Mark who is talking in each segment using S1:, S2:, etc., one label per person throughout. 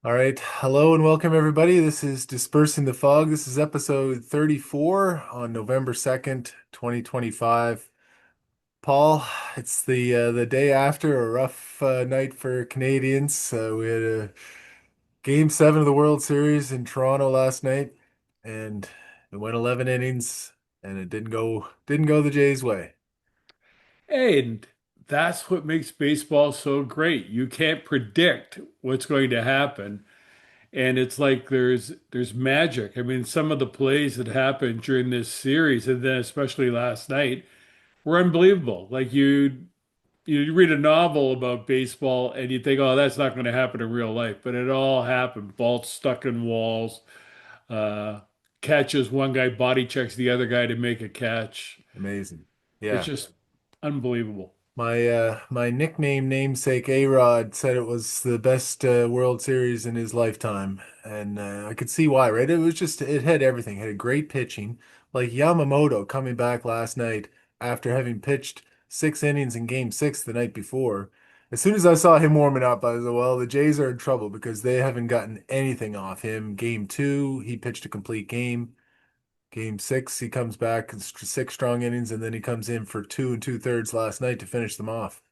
S1: All right. Hello and welcome everybody. This is Dispersing the Fog. This is episode 34 on November 2nd, 2025. Paul, it's the day after a rough night for Canadians. We had a game 7 of the World Series in Toronto last night and it went 11 innings and it didn't go the Jays' way.
S2: And that's what makes baseball so great. You can't predict what's going to happen. And it's like there's magic. I mean, some of the plays that happened during this series, and then especially last night, were unbelievable. Like you read a novel about baseball and you think, oh, that's not going to happen in real life. But it all happened. Balls stuck in walls, uh, catches, one guy body checks the other guy to make a catch.
S1: Amazing.
S2: It's
S1: Yeah.
S2: just unbelievable.
S1: My nickname namesake A-Rod said it was the best World Series in his lifetime, and I could see why, right? It had everything. It had great pitching, like Yamamoto coming back last night after having pitched 6 innings in Game 6 the night before. As soon as I saw him warming up, I was like, well, the Jays are in trouble because they haven't gotten anything off him. Game 2, he pitched a complete game. Game 6, he comes back, 6 strong innings, and then he comes in for 2 2/3 last night to finish them off.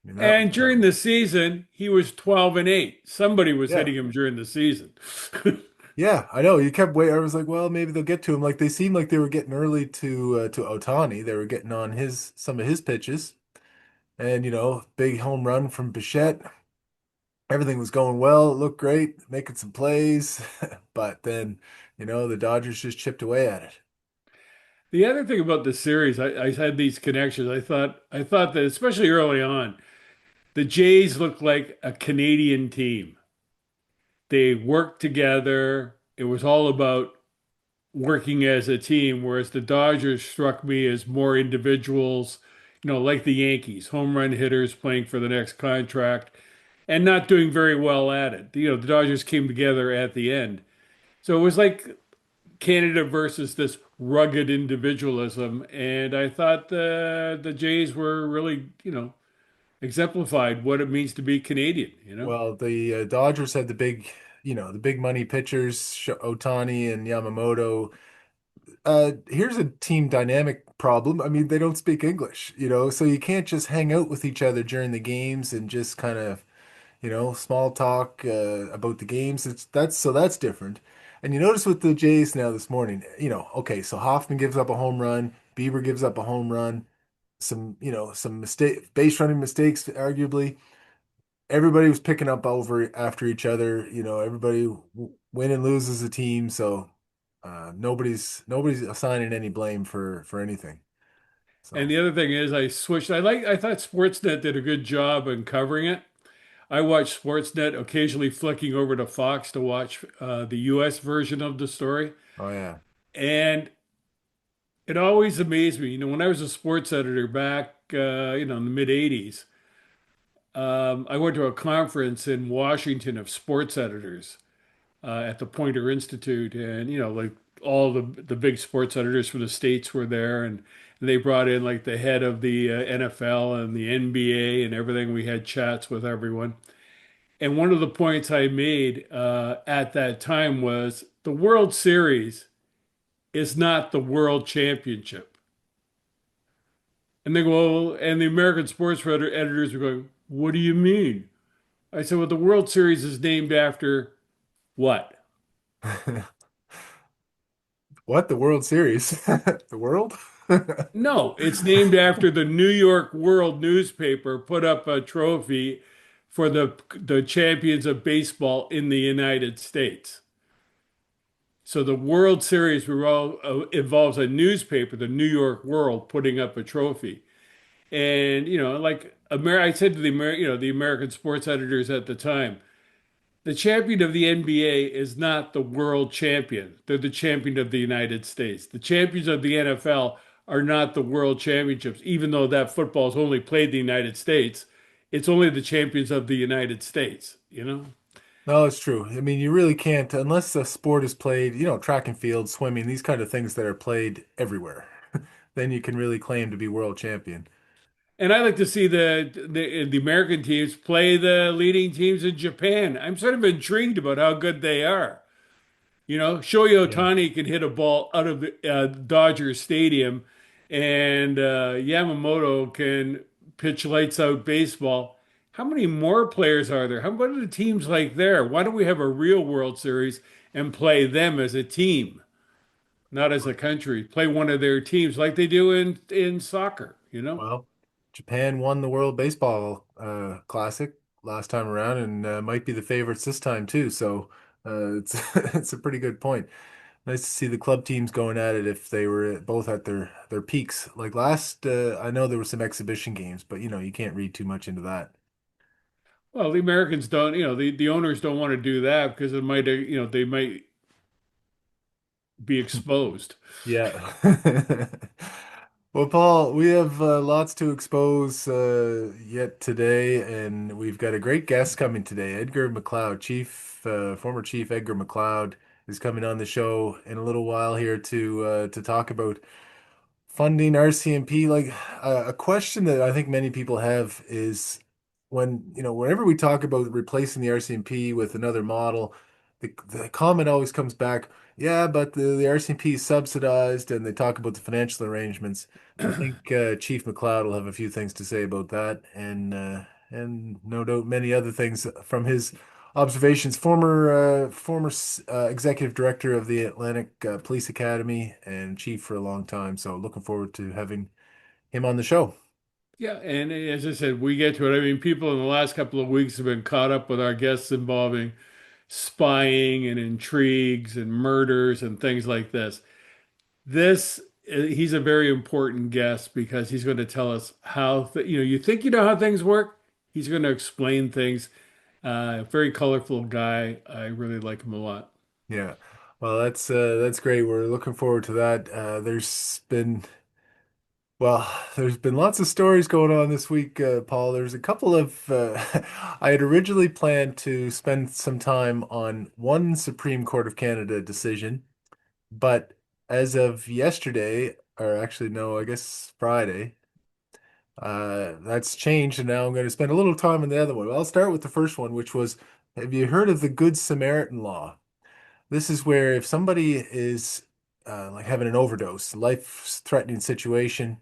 S1: I mean, that was
S2: And during
S1: something.
S2: the season, he was 12-8. Somebody was
S1: Yeah.
S2: hitting him during the season.
S1: Yeah, I know. You kept waiting. I was like, well, maybe they'll get to him. Like they seemed like they were getting early to Otani. They were getting on his some of his pitches. And, big home run from Bichette. Everything was going well. It looked great, making some plays. But then, the Dodgers just chipped away at it.
S2: The other thing about the series, I had these connections. I thought that especially early on, the Jays looked like a Canadian team. They worked together. It was all about working as a team, whereas the Dodgers struck me as more individuals, like the Yankees, home run hitters playing for the next contract and not doing very well at it. The Dodgers came together at the end. So it was like Canada versus this rugged individualism, and I thought the Jays were really, exemplified what it means to be Canadian.
S1: Well, the Dodgers had the big money pitchers, Otani and Yamamoto. Here's a team dynamic problem. I mean, they don't speak English, so you can't just hang out with each other during the games and just kind of, small talk about the games. That's different. And you notice with the Jays now this morning, okay, so Hoffman gives up a home run, Bieber gives up a home run, some base running mistakes, arguably. Everybody was picking up over after each other. Everybody win and lose as a team, so nobody's assigning any blame for anything.
S2: And
S1: So,
S2: the other thing is, I switched. I thought Sportsnet did a good job in covering it. I watched Sportsnet, occasionally flicking over to Fox to watch the U.S. version of the story,
S1: oh yeah,
S2: and it always amazed me. When I was a sports editor back, in the mid '80s, I went to a conference in Washington of sports editors at the Poynter Institute, and like all the big sports editors from the states were there, and they brought in like the head of the NFL and the NBA and everything. We had chats with everyone, and one of the points I made at that time was the World Series is not the World Championship. And they go, well, and the American sports editors were going, what do you mean? I said, well, the World Series is named after what?
S1: what the World Series? The world?
S2: No, it's named after the New York World newspaper put up a trophy for the champions of baseball in the United States. So the World Series involves a newspaper, the New York World, putting up a trophy. And like I said to the American sports editors at the time, the champion of the NBA is not the world champion. They're the champion of the United States. The champions of the NFL are not the world championships, even though that football is only played in the United States. It's only the champions of the United States.
S1: No, it's true. I mean, you really can't, unless the sport is played, track and field, swimming, these kind of things that are played everywhere. Then you can really claim to be world champion.
S2: And I like to see the American teams play the leading teams in Japan. I'm sort of intrigued about how good they are. You know, Shohei
S1: Yeah.
S2: Ohtani can hit a ball out of Dodger Stadium, and Yamamoto can pitch lights out baseball. How many more players are there? How what are the teams like there? Why don't we have a real World Series and play them as a team, not as a country? Play one of their teams like they do in soccer, you know?
S1: Well, Japan won the World Baseball Classic last time around and might be the favorites this time too. So it's it's a pretty good point. Nice to see the club teams going at it if they were both at their peaks. Like last, I know there were some exhibition games, but you can't read too much into that.
S2: Well, the Americans don't, the owners don't want to do that because it might, they might be exposed.
S1: Yeah. Well, Paul, we have lots to expose yet today, and we've got a great guest coming today. Edgar MacLeod, former Chief Edgar MacLeod, is coming on the show in a little while here to talk about funding RCMP. Like a question that I think many people have is whenever we talk about replacing the RCMP with another model, the comment always comes back, yeah, but the RCMP is subsidized, and they talk about the financial arrangements. I think Chief McLeod will have a few things to say about that, and no doubt many other things from his observations. Former executive director of the Atlantic Police Academy and chief for a long time. So looking forward to having him on the show.
S2: Yeah, and as I said, we get to it. I mean, people in the last couple of weeks have been caught up with our guests involving spying and intrigues and murders and things like this. He's a very important guest because he's going to tell us how, you think you know how things work. He's going to explain things. Very colorful guy. I really like him a lot.
S1: Yeah. Well, that's great. We're looking forward to that. There's been lots of stories going on this week, Paul. There's a couple of I had originally planned to spend some time on one Supreme Court of Canada decision, but as of yesterday, or actually no, I guess Friday, that's changed, and now I'm going to spend a little time on the other one. Well, I'll start with the first one, which was, have you heard of the Good Samaritan law? This is where if somebody is like having an overdose, life-threatening situation,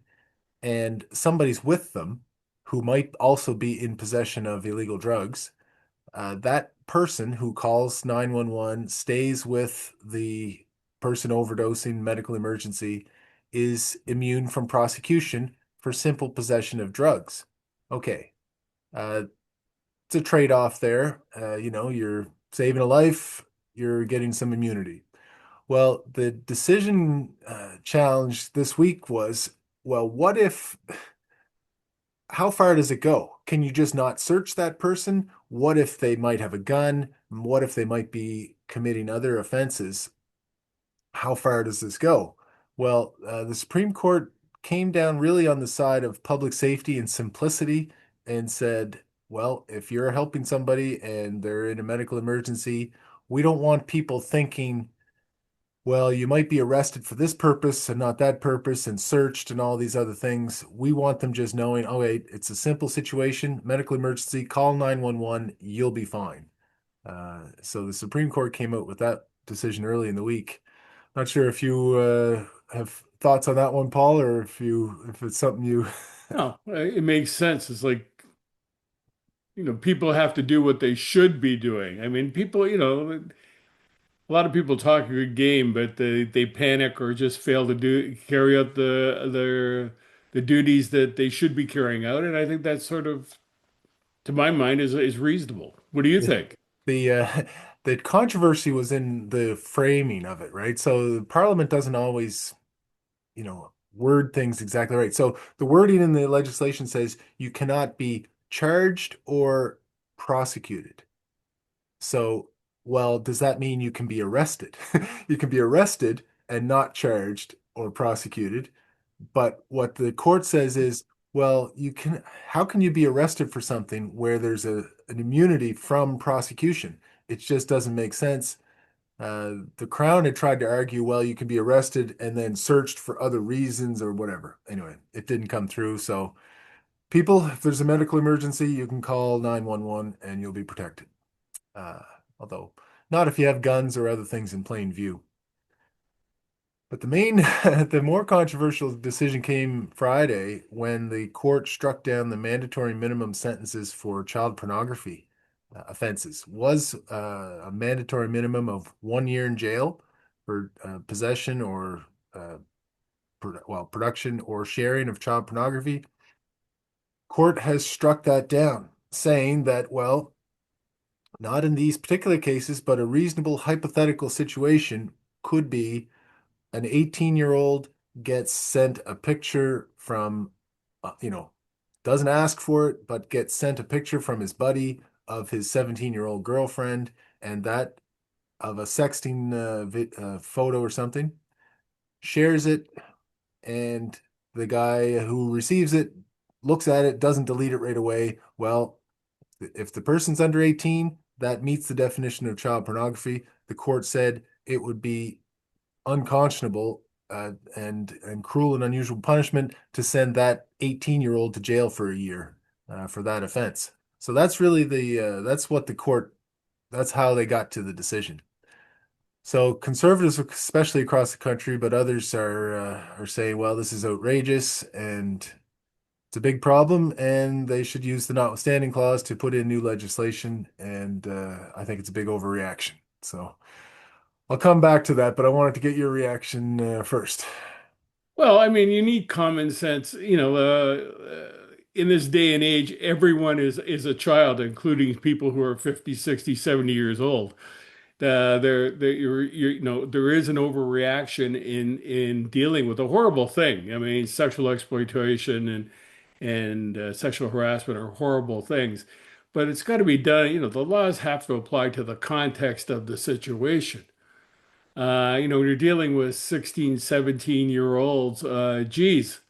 S1: and somebody's with them who might also be in possession of illegal drugs, that person who calls 911 stays with the person overdosing, medical emergency, is immune from prosecution for simple possession of drugs. Okay, uh, it's a trade-off there. You're saving a life, you're getting some immunity. Well, the decision challenge this week was, well, how far does it go? Can you just not search that person? What if they might have a gun? What if they might be committing other offenses? How far does this go? Well, the Supreme Court came down really on the side of public safety and simplicity and said, well, if you're helping somebody and they're in a medical emergency, we don't want people thinking, well, you might be arrested for this purpose and not that purpose and searched and all these other things. We want them just knowing, oh, wait, it's a simple situation, medical emergency, call 911, you'll be fine. So the Supreme Court came out with that decision early in the week. Not sure if you have thoughts on that one, Paul, or if it's something you.
S2: No, it makes sense. It's like, people have to do what they should be doing. I mean, people, a lot of people talk a good game, but they panic or just fail to carry out the duties that they should be carrying out. And I think that's sort of, to my mind, is reasonable. What do you think?
S1: the the controversy was in the framing of it, right? So Parliament doesn't always, word things exactly right. So the wording in the legislation says you cannot be charged or prosecuted. So, well, does that mean you can be arrested? You can be arrested and not charged or prosecuted. But what the court says is, well, how can you be arrested for something where there's an immunity from prosecution? It just doesn't make sense. The Crown had tried to argue, well, you can be arrested and then searched for other reasons or whatever. Anyway, it didn't come through. So People, if there's a medical emergency, you can call 911 and you'll be protected. Uh, Although not if you have guns or other things in plain view. But the main, the more controversial decision came Friday when the court struck down the mandatory minimum sentences for child pornography offenses. Was a mandatory minimum of 1 year in jail for possession or production or sharing of child pornography. Court has struck that down, saying that, well, not in these particular cases, but a reasonable hypothetical situation could be an 18-year-old gets sent a picture from, doesn't ask for it, but gets sent a picture from his buddy of his 17-year-old girlfriend, and that of a sexting photo or something, shares it, and the guy who receives it looks at it, doesn't delete it right away. Well, if the person's under 18, that meets the definition of child pornography. The court said it would be unconscionable and cruel and unusual punishment to send that 18-year-old to jail for a year for that offense. So that's really that's what the court, that's how they got to the decision. So conservatives, especially across the country, but others are saying, well, this is outrageous and it's a big problem, and they should use the notwithstanding clause to put in new legislation. And I think it's a big overreaction. So I'll come back to that, but I wanted to get your reaction first.
S2: Well, I mean, you need common sense. In this day and age, everyone is a child, including people who are 50, 60, 70 years old. There is an overreaction in dealing with a horrible thing. I mean, sexual exploitation and sexual harassment are horrible things, but it's got to be done. The laws have to apply to the context of the situation. When you're dealing with 16, 17-year olds, geez,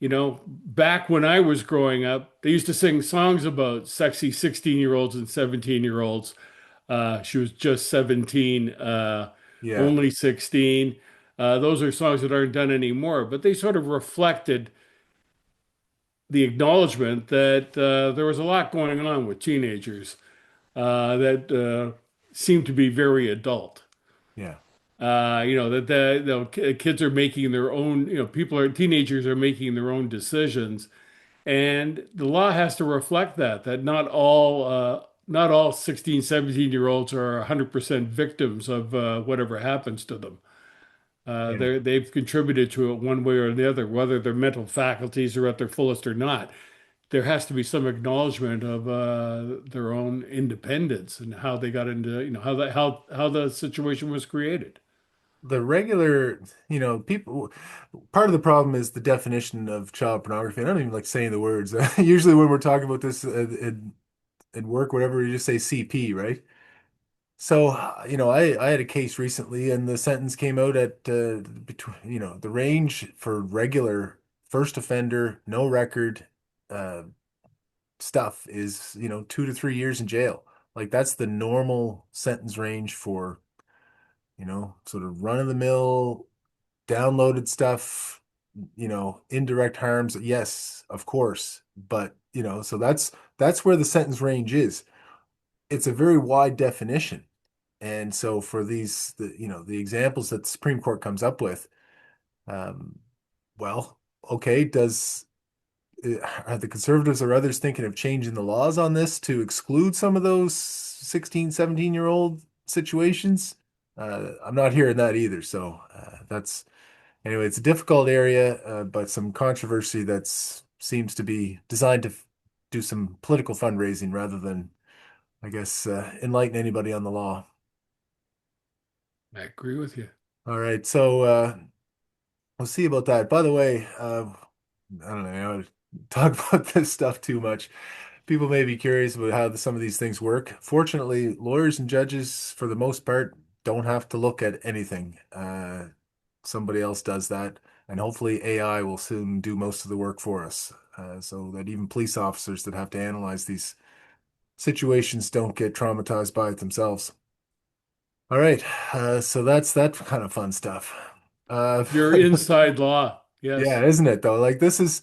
S2: back when I was growing up, they used to sing songs about sexy 16-year olds and 17-year-olds. She was just 17,
S1: Yeah,
S2: only 16. Those are songs that aren't done anymore, but they sort of reflected the acknowledgement that there was a lot going on with teenagers that seemed to be very adult.
S1: yeah.
S2: That kids are making their own, teenagers are making their own decisions. And the law has to reflect that not all 16, 17-year-olds are 100% victims of whatever happens to them.
S1: Yeah.
S2: They've contributed to it one way or the other, whether their mental faculties are at their fullest or not. There has to be some acknowledgement of their own independence and how they got into, how the situation was created.
S1: The regular, people, part of the problem is the definition of child pornography. I don't even like saying the words. Usually when we're talking about this in work, whatever, you just say CP, right? So, I had a case recently and the sentence came out at between, the range for regular first offender, no record, uh, stuff is, 2 to 3 years in jail. Like that's the normal sentence range for, sort of run-of-the-mill downloaded stuff, indirect harms. Yes, of course. But, so that's where the sentence range is. It's a very wide definition. And so for the examples that the Supreme Court comes up with, um, well, okay, are the conservatives or others thinking of changing the laws on this to exclude some of those 16, 17-year-old situations? I'm not hearing that either. So anyway, it's a difficult area, but some controversy that's seems to be designed to do some political fundraising rather than, I guess, enlighten anybody on the law.
S2: I agree with you.
S1: All right, so we'll see about that. By the way, I don't know, talk about this stuff too much. People may be curious about how some of these things work. Fortunately, lawyers and judges, for the most part, don't have to look at anything. Somebody else does that, and hopefully AI will soon do most of the work for us, so that even police officers that have to analyze these situations don't get traumatized by it themselves. All right, so that's that kind of fun stuff. Uh,
S2: Your inside law.
S1: yeah,
S2: Yes.
S1: isn't it though? Like this is.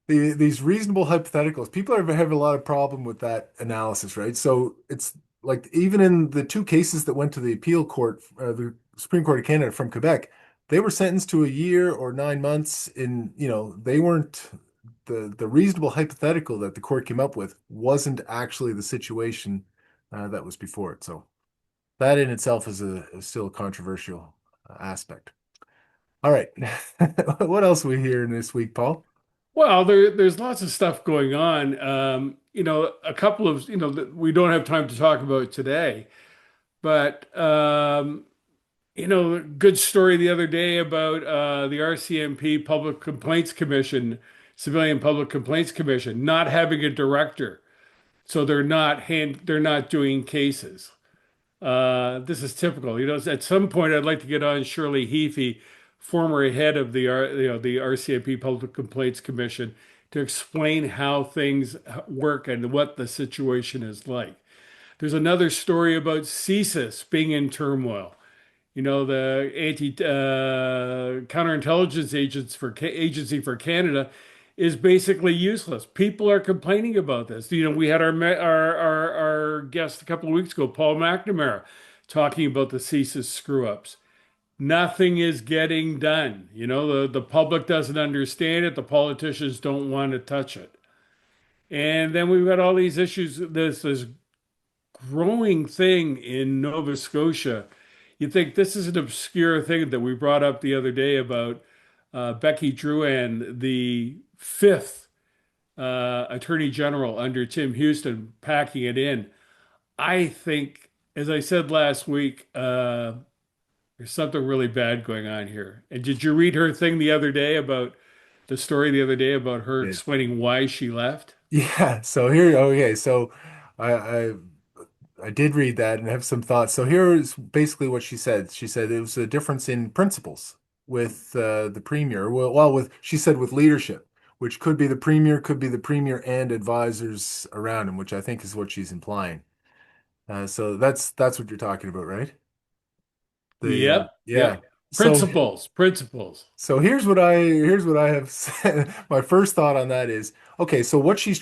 S1: these reasonable hypotheticals, people have a lot of problem with that analysis, right? So it's like even in the two cases that went to the appeal court, the Supreme Court of Canada from Quebec, they were sentenced to a year or 9 months in, they weren't the reasonable hypothetical that the court came up with wasn't actually the situation that was before it. So that in itself is still a controversial aspect. All right. What else we hear this week, Paul?
S2: Well, there's lots of stuff going on. A couple of, that we don't have time to talk about today, but good story the other day about the RCMP Public Complaints Commission, Civilian Public Complaints Commission, not having a director, so they're not doing cases. This is typical. At some point, I'd like to get on Shirley Heaphy, former head of the RCMP Public Complaints Commission, to explain how things work and what the situation is like. There's another story about CSIS being in turmoil. The anti counterintelligence agency for Canada is basically useless. People are complaining about this. We had our guest a couple of weeks ago, Paul McNamara, talking about the CSIS screw ups. Nothing is getting done. The public doesn't understand it. The politicians don't want to touch it. And then we've got all these issues. This growing thing in Nova Scotia. You think this is an obscure thing that we brought up the other day about Becky Drouin, the fifth Attorney General under Tim Houston, packing it in. I think, as I said last week, there's something really bad going on here. And did you read her thing the other day about the story the other day about her
S1: Yeah.
S2: explaining why she left?
S1: Yeah. So here, okay. So I, I I did read that and have some thoughts. So here is basically what she said. She said it was a difference in principles with the premier. With she said with leadership, which could be the premier and advisors around him, which I think is what she's implying. So that's what you're talking about, right? The
S2: Yep,
S1: yeah.
S2: yep.
S1: So
S2: Principles.
S1: so here's what I have said. My first thought on that is, okay, so what she's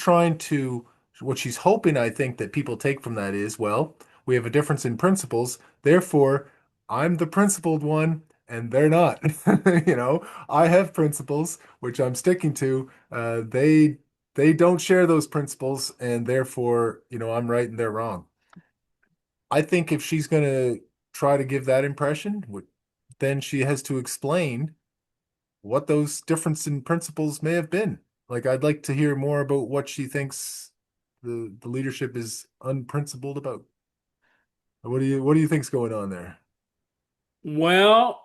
S1: hoping, I think, that people take from that is, well, we have a difference in principles, therefore I'm the principled one and they're not. I have principles which I'm sticking to. They don't share those principles and therefore, I'm right and they're wrong. I think if she's going to try to give that impression, then she has to explain what those difference in principles may have been. Like, I'd like to hear more about what she thinks the leadership is unprincipled about. What do you think's going on there?
S2: Well,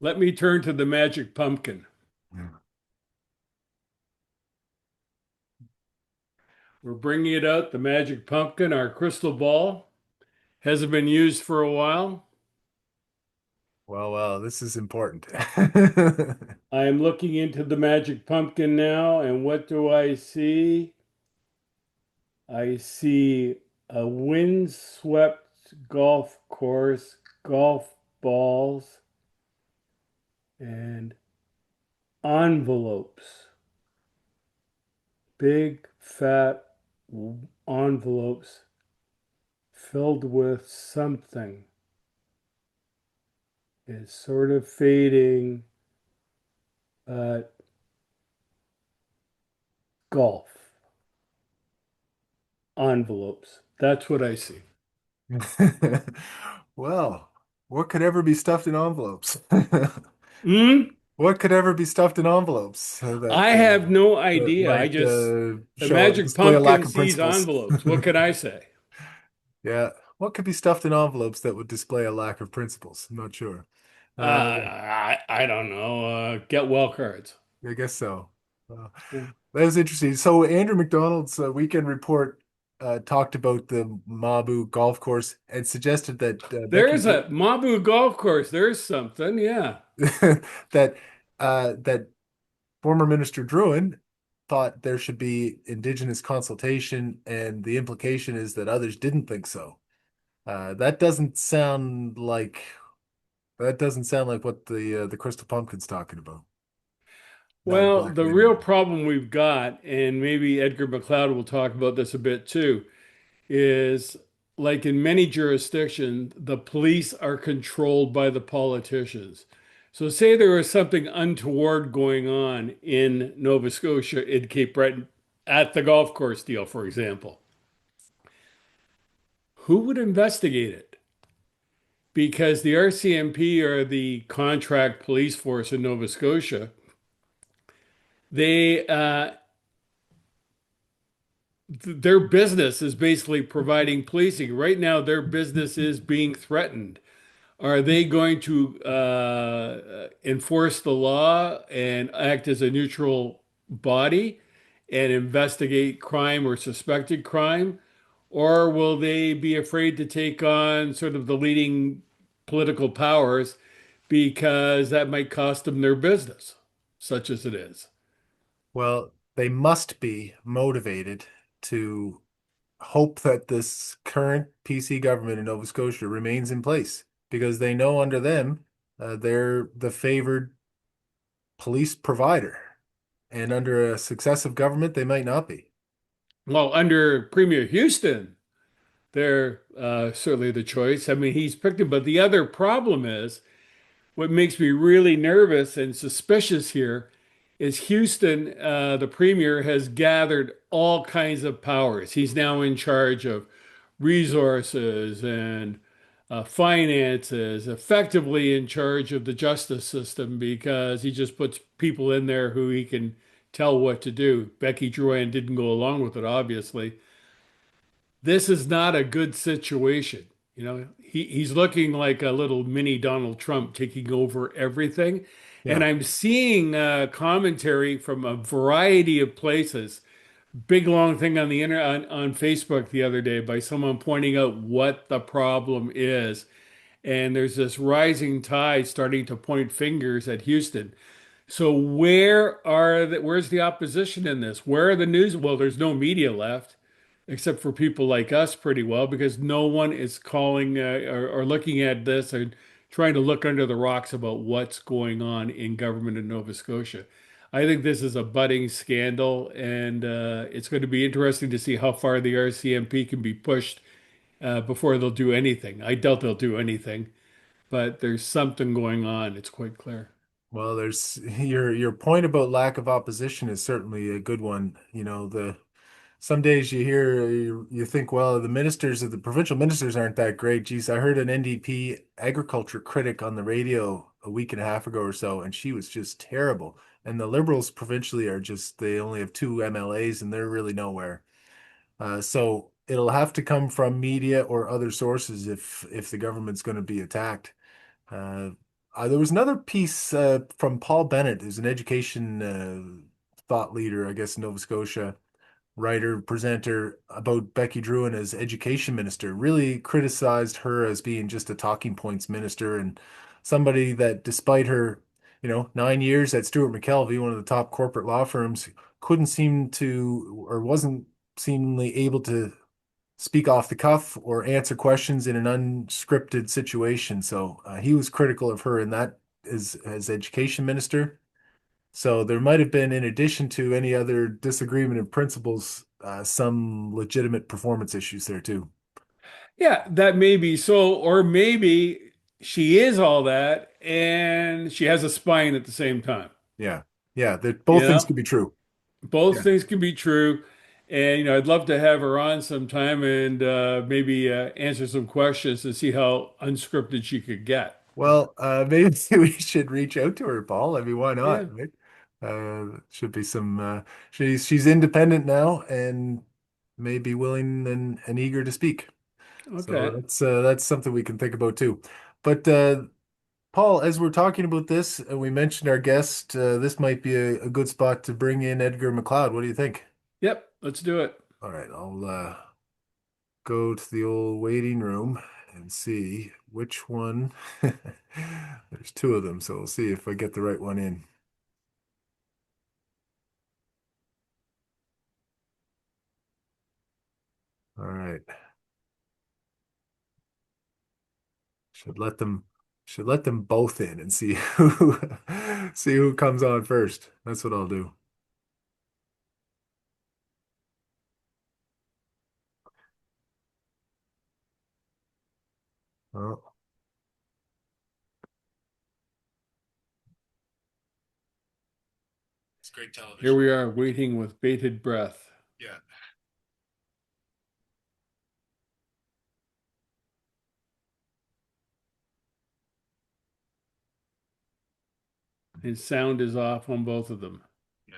S2: let me turn to the magic pumpkin. We're bringing it out, the magic pumpkin, our crystal ball. Hasn't been used for a while.
S1: Well, this is important.
S2: I am looking into the magic pumpkin now, and what do I see? I see a windswept golf course, golf balls, and envelopes. Big, fat envelopes filled with something. It's sort of fading, but golf envelopes. That's what I see.
S1: Well, what could ever be stuffed in envelopes?
S2: Hmm?
S1: What could ever be stuffed in envelopes
S2: I have no
S1: that
S2: idea.
S1: might
S2: The
S1: show
S2: magic
S1: display a lack
S2: pumpkin
S1: of
S2: sees
S1: principles?
S2: envelopes. What can I say?
S1: Yeah, what could be stuffed in envelopes that would display a lack of principles? I'm not sure.
S2: I don't know. Get well cards.
S1: I guess so. Uh,
S2: Yeah.
S1: that was interesting. So Andrew McDonald's weekend report talked about the Mabu golf course and suggested that
S2: There's a Mabu golf course. There's something. Yeah.
S1: that that former Minister Druin thought there should be Indigenous consultation, and the implication is that others didn't think so. That doesn't sound like what the Crystal Pumpkin's talking about. not
S2: Well,
S1: exactly
S2: the
S1: a
S2: real
S1: norm.
S2: problem we've got, and maybe Edgar MacLeod will talk about this a bit too, is like in many jurisdictions, the police are controlled by the politicians. So, say there was something untoward going on in Nova Scotia, in Cape Breton, at the golf course deal, for example. Who would investigate it? Because the RCMP are the contract police force in Nova Scotia. They their business is basically providing policing. Right now, their business is being threatened. Are they going to enforce the law and act as a neutral body and investigate crime or suspected crime? Or will they be afraid to take on sort of the leading political powers because that might cost them their business, such as it is?
S1: Well, they must be motivated to hope that this current PC government in Nova Scotia remains in place because they know under them, they're the favored police provider. And under a successive government, they might not be.
S2: Well, under Premier Houston, they're certainly the choice. I mean, he's picked it, but the other problem is what makes me really nervous and suspicious here is Houston, the premier, has gathered all kinds of powers. He's now in charge of resources and finances, effectively in charge of the justice system because he just puts people in there who he can tell what to do. Becky Drouin didn't go along with it, obviously. This is not a good situation. You know, he's looking like a little mini Donald Trump taking over everything. And
S1: Yeah.
S2: I'm seeing commentary from a variety of places. Big long thing on the internet on Facebook the other day by someone pointing out what the problem is. And there's this rising tide starting to point fingers at Houston. So where's the opposition in this? Where are the news? Well, there's no media left except for people like us pretty well because no one is calling or looking at this and trying to look under the rocks about what's going on in government in Nova Scotia. I think this is a budding scandal, and it's going to be interesting to see how far the RCMP can be pushed before they'll do anything. I doubt they'll do anything, but there's something going on. It's quite clear.
S1: Well, there's your point about lack of opposition is certainly a good one. You know, the some days you think, well, the provincial ministers aren't that great. Geez, I heard an NDP agriculture critic on the radio a week and a half ago or so, and she was just terrible. And the Liberals provincially are just they only have two MLAs and they're really nowhere. So it'll have to come from media or other sources if the government's going to be attacked. Uh, there was another piece from Paul Bennett, who's an education thought leader, I guess, in Nova Scotia, writer, presenter, about Becky Drouin as education minister. Really criticized her as being just a talking points minister and somebody that, despite her, 9 years at Stewart McKelvey, one of the top corporate law firms, couldn't seem to or wasn't seemingly able to speak off the cuff or answer questions in an unscripted situation. So he was critical of her in that as education minister. So there might have been, in addition to any other disagreement in principles, some legitimate performance issues there too.
S2: Yeah, that may be so, or maybe she is all that and she has a spine at the same time.
S1: Yeah, yeah, that
S2: You
S1: both things
S2: know,
S1: could be true.
S2: both
S1: Yeah.
S2: things can be true. And, I'd love to have her on sometime and maybe answer some questions to see how unscripted she could get.
S1: Well, maybe we should reach out to her, Paul. I mean, why
S2: Yeah.
S1: not, right? Should be some. She's independent now and may be willing and eager to speak. So
S2: Okay.
S1: that's something we can think about too. But Paul, as we're talking about this, and we mentioned our guest, this might be a good spot to bring in Edgar MacLeod. What do you think?
S2: Yep. Let's do it.
S1: All right, I'll go to the old waiting room and see which one. There's two of them, so we'll see if I get the right one in. All right, should let them. Should let them both in and see who see who comes on first. That's what I'll do. Oh, it's great
S2: Here
S1: television.
S2: we are waiting with bated breath.
S1: Yeah.
S2: And sound is off on both of them.
S1: Yeah.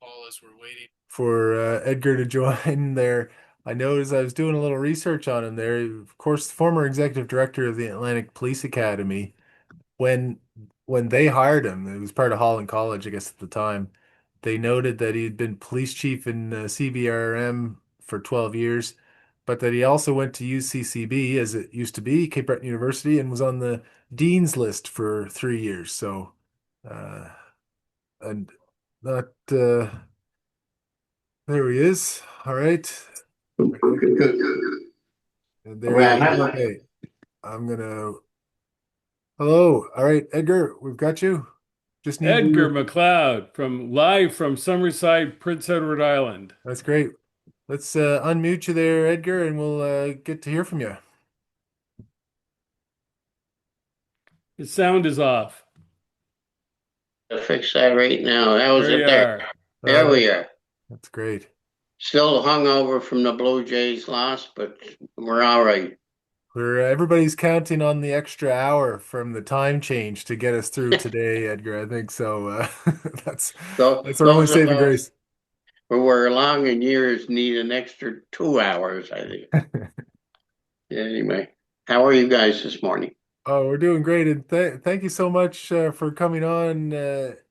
S1: Paul, as we're waiting for Edgar to join there, I noticed I was doing a little research on him there. Of course, former executive director of the Atlantic Police Academy. When when they hired him, it was part of Holland College, I guess at the time. They noted that he had been police chief in CBRM for 12 years, but that he also went to UCCB, as it used to be, Cape Breton University, and was on the dean's list for 3 years. So, uh, and not there he is. All right. And there he is. Okay. I'm gonna. Hello. All right, Edgar, we've got you. Just need
S2: Edgar
S1: you.
S2: MacLeod from live from Summerside, Prince Edward Island.
S1: That's great. Let's unmute you there, Edgar, and we'll get to hear from you.
S2: His sound is off.
S3: I'll fix that right now. How's
S2: There
S3: it
S2: you
S3: there?
S2: are.
S1: Oh,
S3: There we are.
S1: that's great.
S3: Still hungover from the Blue Jays loss, but we're all right.
S1: We're everybody's counting on the extra hour from the time change to get us through today, Edgar. I think so. That's
S3: So
S1: that's our only
S3: those of
S1: saving
S3: us
S1: grace.
S3: who were long in years need an extra 2 hours, I think. Anyway, how are you guys this morning?
S1: Oh, we're doing great, and thank you so much for coming on,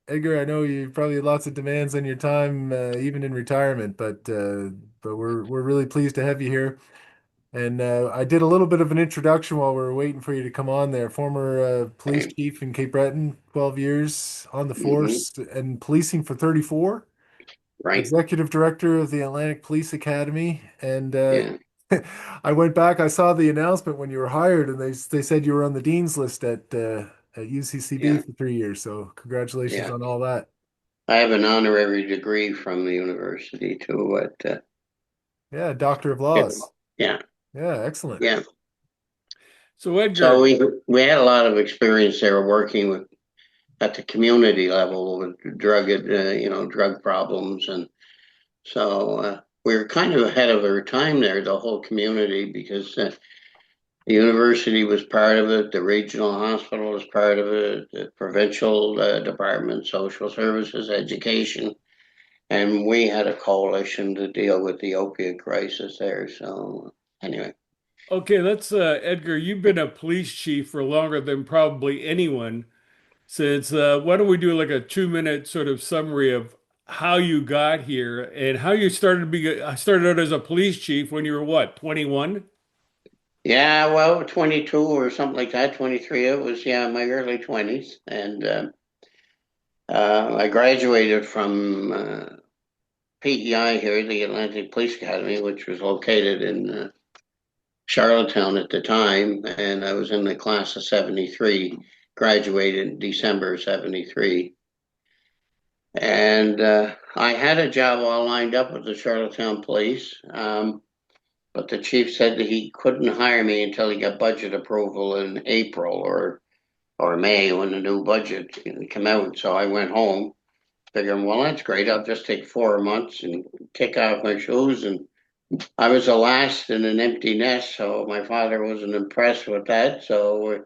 S1: Edgar. I know you probably had lots of demands on your time, even in retirement, but we're really pleased to have you here. And I did a little bit of an introduction while we were waiting for you to come on there. Former police
S3: Okay.
S1: chief in Cape Breton, 12 years on the
S3: Hmm.
S1: force and policing for 34.
S3: Right.
S1: Executive director of the Atlantic Police Academy. And
S3: Yeah.
S1: I went back, I saw the announcement when you were hired, and they said you were on the dean's list at UCCB
S3: Yeah.
S1: for 3 years. So congratulations
S3: Yeah.
S1: on all that.
S3: I have an honorary degree from the university too.
S1: Yeah, Doctor of
S3: Yeah.
S1: Laws.
S3: Yeah.
S1: Yeah, excellent.
S3: Yeah.
S2: So,
S3: So
S2: Edgar,
S3: we had a lot of experience there working with at the community level with drug problems. And so we were kind of ahead of our time there, the whole community, because the university was part of it, the regional hospital was part of it, the provincial department, social services, education, and we had a coalition to deal with the opiate crisis there. So anyway,
S2: okay, Edgar, you've been a police chief for longer than probably anyone. Since why don't we do like a 2 minute sort of summary of how you got here and how you started out as a police chief when you were what, 21?
S3: yeah, well, 22 or something like that, 23. It was, yeah, my early 20s. And I graduated from PEI here, the Atlantic Police Academy, which was located in Charlottetown at the time. And I was in the class of 73, graduated in December 73. And I had a job all lined up with the Charlottetown Police. But the chief said that he couldn't hire me until he got budget approval in April or May when the new budget came out. So I went home, figuring, well, that's great. I'll just take 4 months and kick off my shoes. And I was the last in an empty nest, so my father wasn't impressed with that. So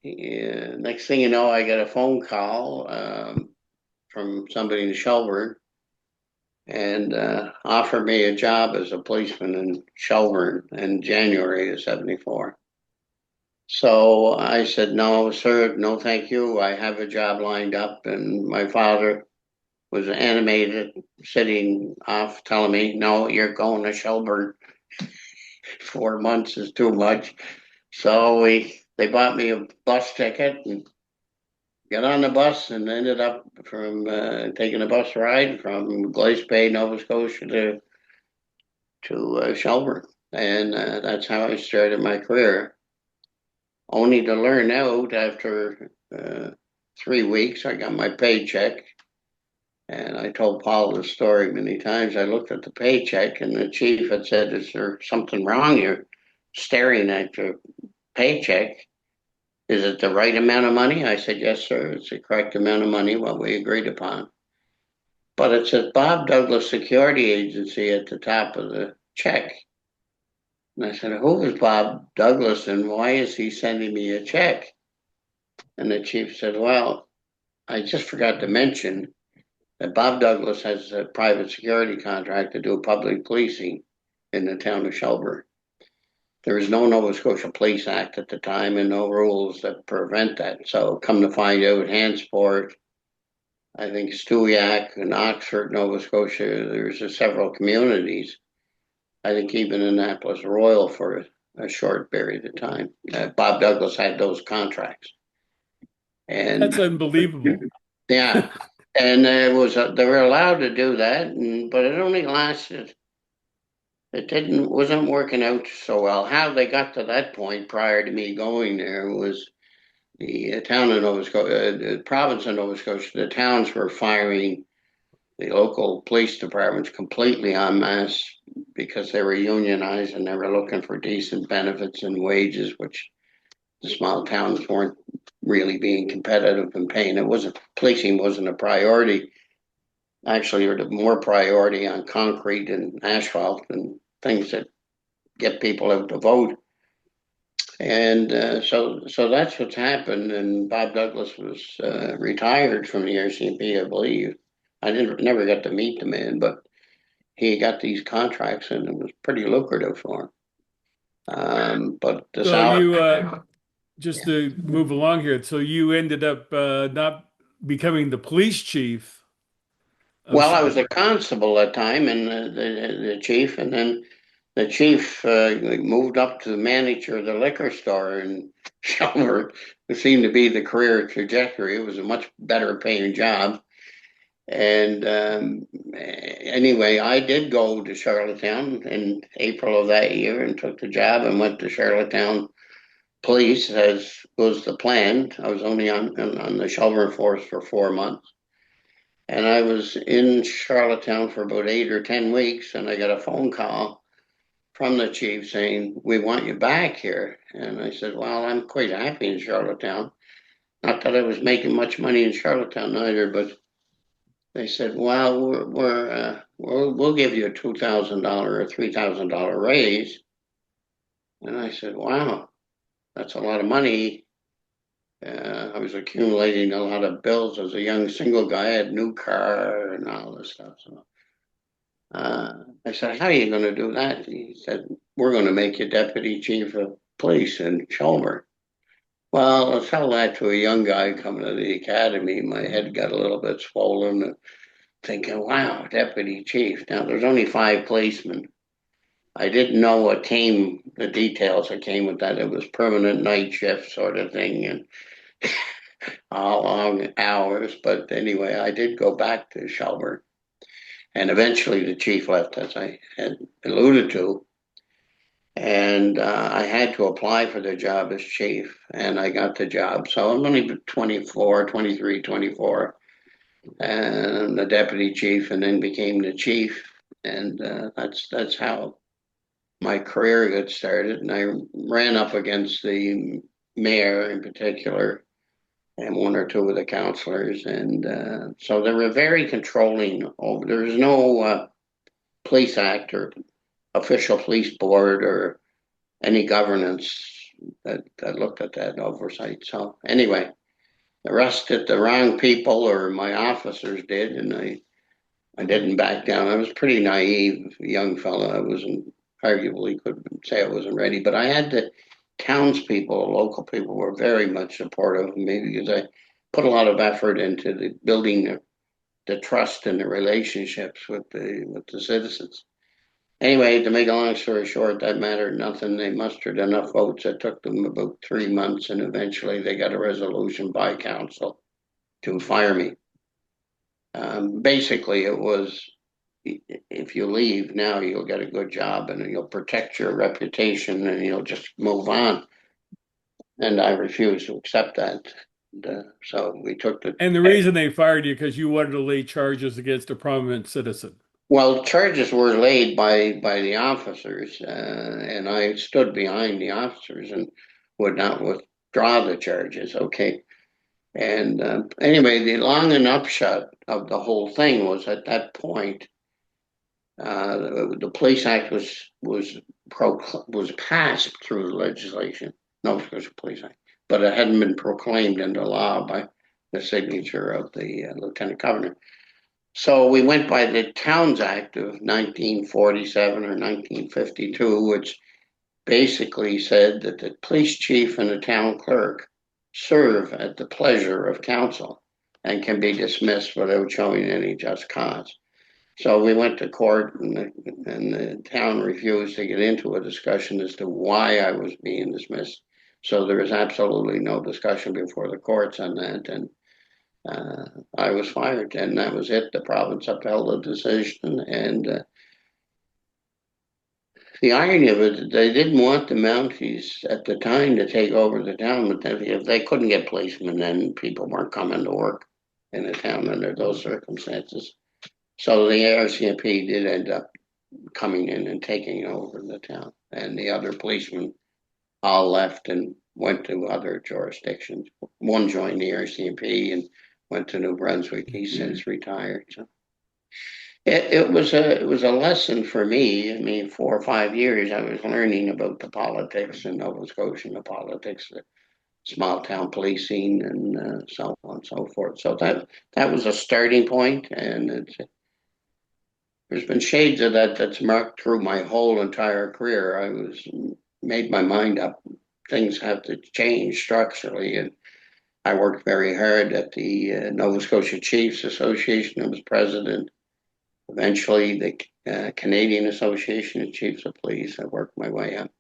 S3: next thing you know, I got a phone call from somebody in Shelburne and offered me a job as a policeman in Shelburne in January of 74. So I said, no, sir, no, thank you. I have a job lined up. And my father was animated, sitting off, telling me, no, you're going to Shelburne. 4 months is too much. So they bought me a bus ticket and got on the bus and ended up from taking a bus ride from Glace Bay, Nova Scotia to Shelburne. And that's how I started my career. Only to learn out after 3 weeks, I got my paycheck. And I told Paul the story many times. I looked at the paycheck, and the chief had said, "Is there something wrong? You're staring at your paycheck. Is it the right amount of money?" I said, "Yes, sir. It's the correct amount of money, what we agreed upon." But it says Bob Douglas Security Agency at the top of the check. And I said, "Who is Bob Douglas and why is he sending me a check?" And the chief said, "Well, I just forgot to mention that Bob Douglas has a private security contract to do public policing in the town of Shelburne. There was no Nova Scotia Police Act at the time and no rules that prevent that. So come to find out, Hansport, I think Stewiacke and Oxford, Nova Scotia, there's several communities. I think even Annapolis Royal for a short period of time. Bob Douglas had those contracts.
S2: That's
S3: And
S2: unbelievable.
S3: yeah, and they were allowed to do that, but it only lasted. It didn't wasn't working out so well. How they got to that point prior to me going there was the town of Nova Scotia, the province of Nova Scotia. The towns were firing the local police departments completely en masse because they were unionized and they were looking for decent benefits and wages, which the small towns weren't really being competitive and paying. It wasn't Policing wasn't a priority. Actually, or the more priority on concrete and asphalt and things that get people out to vote. And so that's what's happened. And Bob Douglas was retired from the RCMP, I believe. I didn't never got to meet the man, but he got these contracts and it was pretty lucrative for him. But the
S2: So
S3: salary,
S2: you just to move along here, so you ended up not becoming the police chief of
S3: well, I was a
S2: Shelburne.
S3: constable at the time, and the chief, and then the chief moved up to the manager of the liquor store in Shelburne. It seemed to be the career trajectory. It was a much better paying job. And anyway, I did go to Charlottetown in April of that year and took the job and went to Charlottetown Police as was the plan. I was only on the Shelburne force for 4 months. And I was in Charlottetown for about 8 or 10 weeks, and I got a phone call from the chief saying, "We want you back here." And I said, "Well, I'm quite happy in Charlottetown." Not that I was making much money in Charlottetown either, but they said, "Well, we'll give you a $2,000 or $3,000 raise." And I said, "Wow, that's a lot of money." I was accumulating a lot of bills as a young single guy. I had a new car and all this stuff. So I said, "How are you going to do that?" He said, "We're going to make you deputy chief of police in Shelburne." Well, I'll tell that to a young guy coming to the academy. My head got a little bit swollen, thinking, "Wow, deputy chief." Now, there's only 5 policemen. I didn't know the details that came with that. It was permanent night shift sort of thing and all long hours. But anyway, I did go back to Shelburne. And eventually the chief left, as I had alluded to. And I had to apply for the job as chief, and I got the job. So I'm only 24, 23, 24, and the deputy chief, and then became the chief. And that's how my career got started. And I ran up against the mayor in particular, and one or two of the councillors. And so they were very controlling. There was no police act or official police board or any governance that looked at that oversight. So anyway, the rest did the wrong people or my officers did, and I didn't back down. I was pretty naive young fellow. I wasn't arguably couldn't say I wasn't ready, but I had the townspeople, local people were very much supportive of me because I put a lot of effort into building the trust and the relationships with the citizens. Anyway, to make a long story short, that mattered nothing. They mustered enough votes. It took them about 3 months, and eventually they got a resolution by council to fire me. Basically, it was if you leave now, you'll get a good job and you'll protect your reputation and you'll just move on. And I refused to accept that. So we took the
S2: And the reason they fired you because you wanted to lay charges against a prominent citizen.
S3: well, charges were laid by the officers, and I stood behind the officers and would not withdraw the charges. Okay, and anyway, the long and upshot of the whole thing was at that point, the Police Act was passed through legislation, Nova Scotia Police Act, but it hadn't been proclaimed into law by the signature of the Lieutenant Governor. So we went by the Towns Act of 1947 or 1952, which basically said that the police chief and the town clerk serve at the pleasure of council and can be dismissed without showing any just cause. So we went to court, and the town refused to get into a discussion as to why I was being dismissed. So there was absolutely no discussion before the courts on that, and I was fired, and that was it. The province upheld the decision, and the irony of it, they didn't want the Mounties at the time to take over the town, but if they couldn't get policemen, then people weren't coming to work in the town under those circumstances. So the RCMP did end up coming in and taking over the town, and the other policemen all left and went to other jurisdictions. One joined the RCMP and went to New Brunswick. He's since retired. So it was a lesson for me. I mean, 4 or 5 years I was learning about the politics in Nova Scotia, the politics, the small town policing, and so on and so forth. So that was a starting point, and there's been shades of that's marked through my whole entire career. I was made my mind up. Things have to change structurally, and I worked very hard at the Nova Scotia Chiefs Association. I was president. Eventually, the Canadian Association of Chiefs of Police. I worked my way up,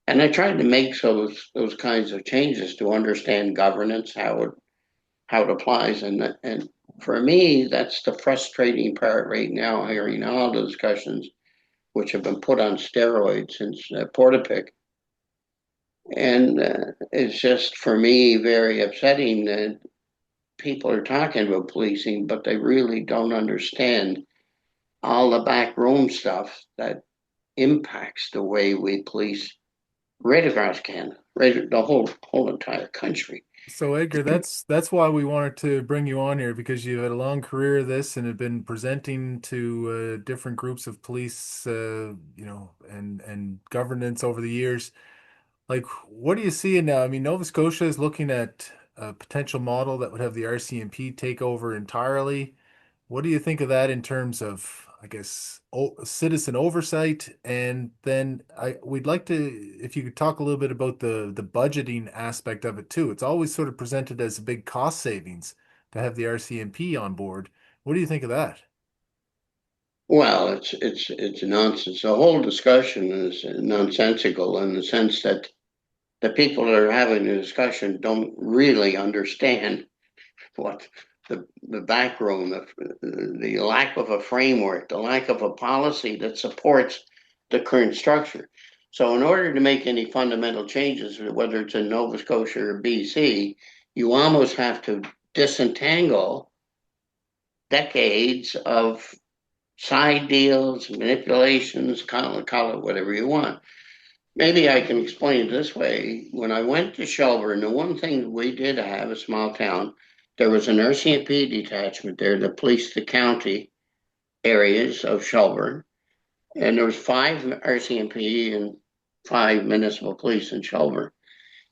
S3: and I tried to make those kinds of changes to understand governance, how it applies, and for me, that's the frustrating part right now. Hearing all the discussions, which have been put on steroids since Portapic, and it's just for me very upsetting that people are talking about policing, but they really don't understand all the backroom stuff that impacts the way we police right across Canada, right the whole entire country.
S1: So Edgar, that's why we wanted to bring you on here because you've had a long career of this and have been presenting to different groups of police, and governance over the years. Like, what are you seeing now? I mean, Nova Scotia is looking at a potential model that would have the RCMP take over entirely. What do you think of that in terms of, I guess, citizen oversight? And then we'd like to, if you could talk a little bit about the budgeting aspect of it too. It's always sort of presented as a big cost savings to have the RCMP on board. What do you think of that?
S3: Well, it's nonsense. The whole discussion is nonsensical in the sense that the people that are having the discussion don't really understand what the back room, the lack of a framework, the lack of a policy that supports the current structure. So in order to make any fundamental changes, whether it's in Nova Scotia or BC, you almost have to disentangle decades of side deals, manipulations, call it whatever you want. Maybe I can explain it this way. When I went to Shelburne, the one thing we did have, a small town, there was an RCMP detachment there that policed the county areas of Shelburne, and there was 5 RCMP and 5 municipal police in Shelburne.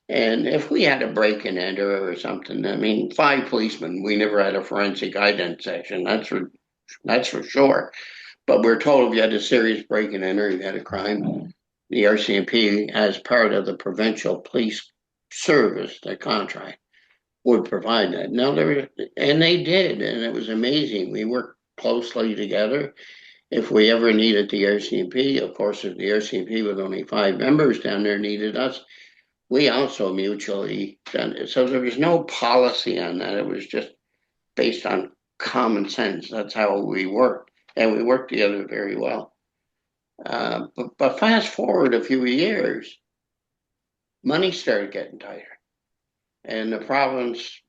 S3: And if we had a break and enter or something, I mean, 5 policemen, we never had a forensic ident section. That's for sure. But we're told if you had a serious break and enter, you had a crime, the RCMP, as part of the provincial police service, the contract, would provide that. Now and they did, and it was amazing. We worked closely together. If we ever needed the RCMP, of course, if the RCMP with only 5 members down there needed us, we also mutually done it. So there was no policy on that. It was just based on common sense. That's how we worked. and we worked together very well. But fast forward a few years, money started getting tighter, and the province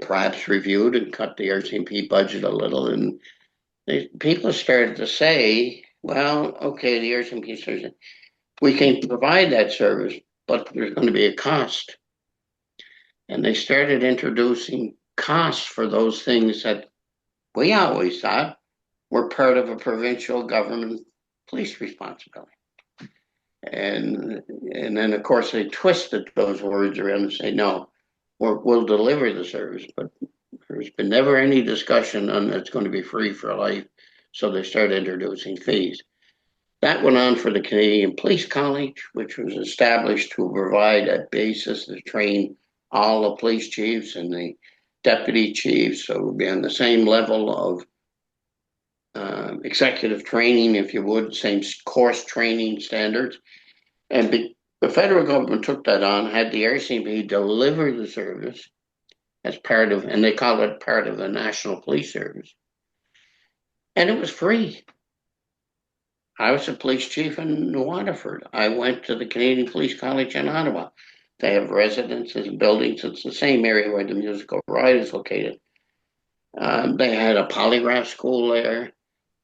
S3: perhaps reviewed and cut the RCMP budget a little, and people started to say, well, okay, the RCMP says we can provide that service, but there's going to be a cost. And they started introducing costs for those things that we always thought were part of a provincial government police responsibility. And then, of course, they twisted those words around and say, no, we'll deliver the service, but there's been never any discussion on it's going to be free for life. So they started introducing fees. That went on for the Canadian Police College, which was established to provide a basis to train all the police chiefs and the deputy chiefs. So it would be on the same level of executive training, if you would, same course training standards. And the federal government took that on, had the RCMP deliver the service as part of, and they call it part of the National Police Service. And it was free. I was a police chief in Waterford. I went to the Canadian Police College in Ottawa. They have residences, buildings. It's the same area where the musical ride is located. They had a polygraph school there.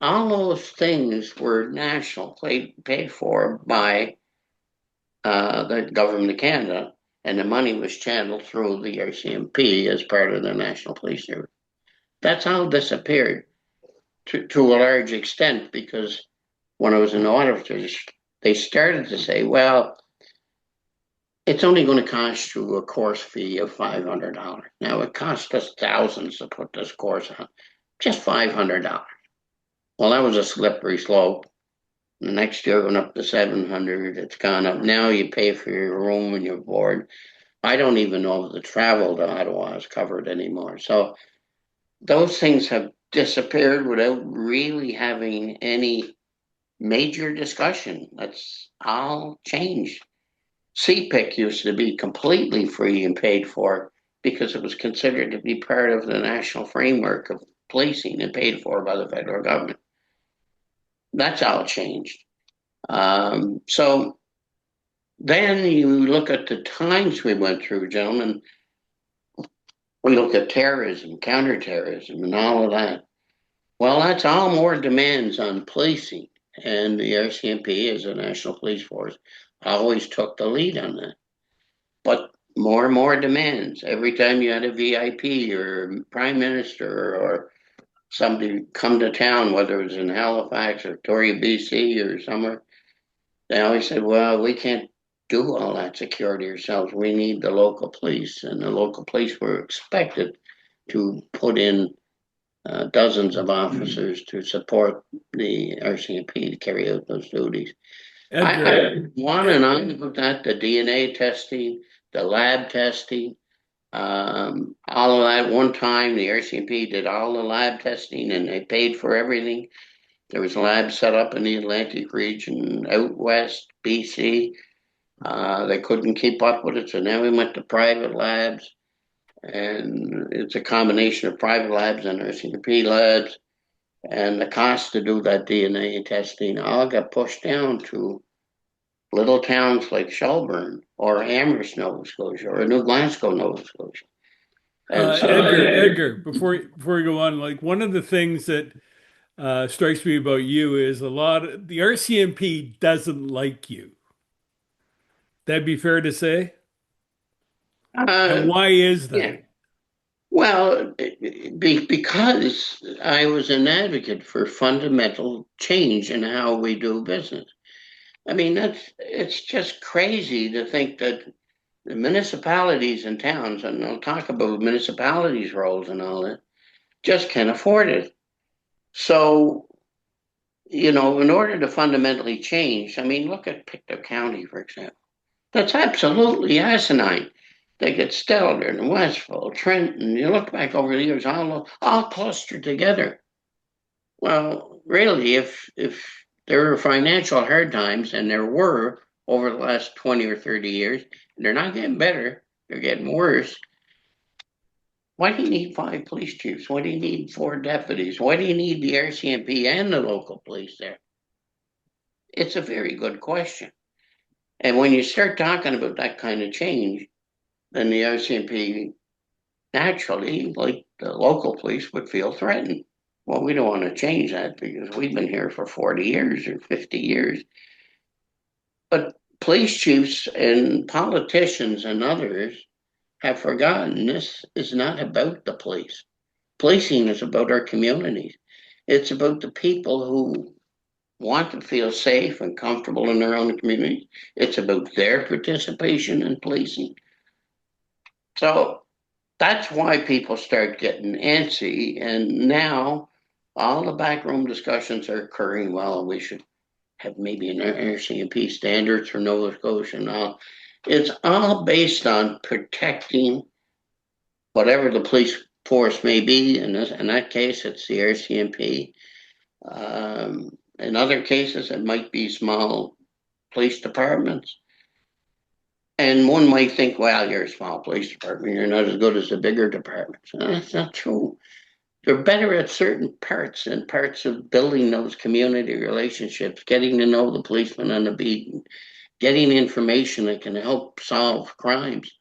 S3: All those things were national, paid for by the government of Canada, and the money was channeled through the RCMP as part of the National Police Service. That's how this appeared to a large extent, because when I was in the auditors, they started to say, well, it's only going to cost you a course fee of $500. Now, it cost us thousands to put this course on, just $500. Well, that was a slippery slope. The next year it went up to 700. It's gone up. Now you pay for your room and your board. I don't even know if the travel to Ottawa is covered anymore. So those things have disappeared without really having any major discussion. That's all changed. CPIC used to be completely free and paid for because it was considered to be part of the national framework of policing and paid for by the federal government. That's all changed. So then you look at the times we went through, gentlemen. We look at terrorism, counterterrorism, and all of that. Well, that's all more demands on policing. And the RCMP, as a national police force, always took the lead on that. But more and more demands. Every time you had a VIP or prime minister or somebody come to town, whether it was in Halifax or Victoria, BC or somewhere, they always said, well, we can't do all that security ourselves. We need the local police. And the local police were expected to put in dozens of officers to support the RCMP to carry out those duties. I want and on about that, the DNA testing, the lab testing, all of that. One time the RCMP did all the lab testing and they paid for everything. There was labs set up in the Atlantic region, out west, BC. They couldn't keep up with it, so now we went to private labs. And it's a combination of private labs and RCMP labs. And the cost to do that DNA testing all got pushed down to little towns like Shelburne or Amherst, Nova Scotia, or New Glasgow, Nova Scotia. And so,
S2: Edgar, before we go on, like one of the things that strikes me about you is the RCMP doesn't like you. That'd be fair to say? And why is
S3: yeah.
S2: that?
S3: Well, because I was an advocate for fundamental change in how we do business. I mean, it's just crazy to think that the municipalities and towns, and I'll talk about municipalities' roles and all that, just can't afford it. So, in order to fundamentally change, I mean, look at Pictou County, for example. That's absolutely asinine. They get Stellar and Westville, Trenton. You look back over the years, all clustered together. Well, really, if there were financial hard times, and there were over the last 20 or 30 years, and they're not getting better, they're getting worse. Why do you need 5 police chiefs? Why do you need 4 deputies? Why do you need the RCMP and the local police there? It's a very good question. And when you start talking about that kind of change, then the RCMP naturally, like the local police, would feel threatened. Well, we don't want to change that because we've been here for 40 years or 50 years. But police chiefs and politicians and others have forgotten this is not about the police. Policing is about our communities. It's about the people who want to feel safe and comfortable in their own community. It's about their participation in policing. So that's why people start getting antsy. And now all the backroom discussions are occurring. Well, we should have maybe an RCMP standards for Nova Scotia and all. It's all based on protecting whatever the police force may be. In that case, it's the RCMP. In other cases, it might be small police departments. And one might think, well, you're a small police department. You're not as good as the bigger departments. That's not true. They're better at certain parts and parts of building those community relationships, getting to know the policeman on the beat, getting information that can help solve crimes.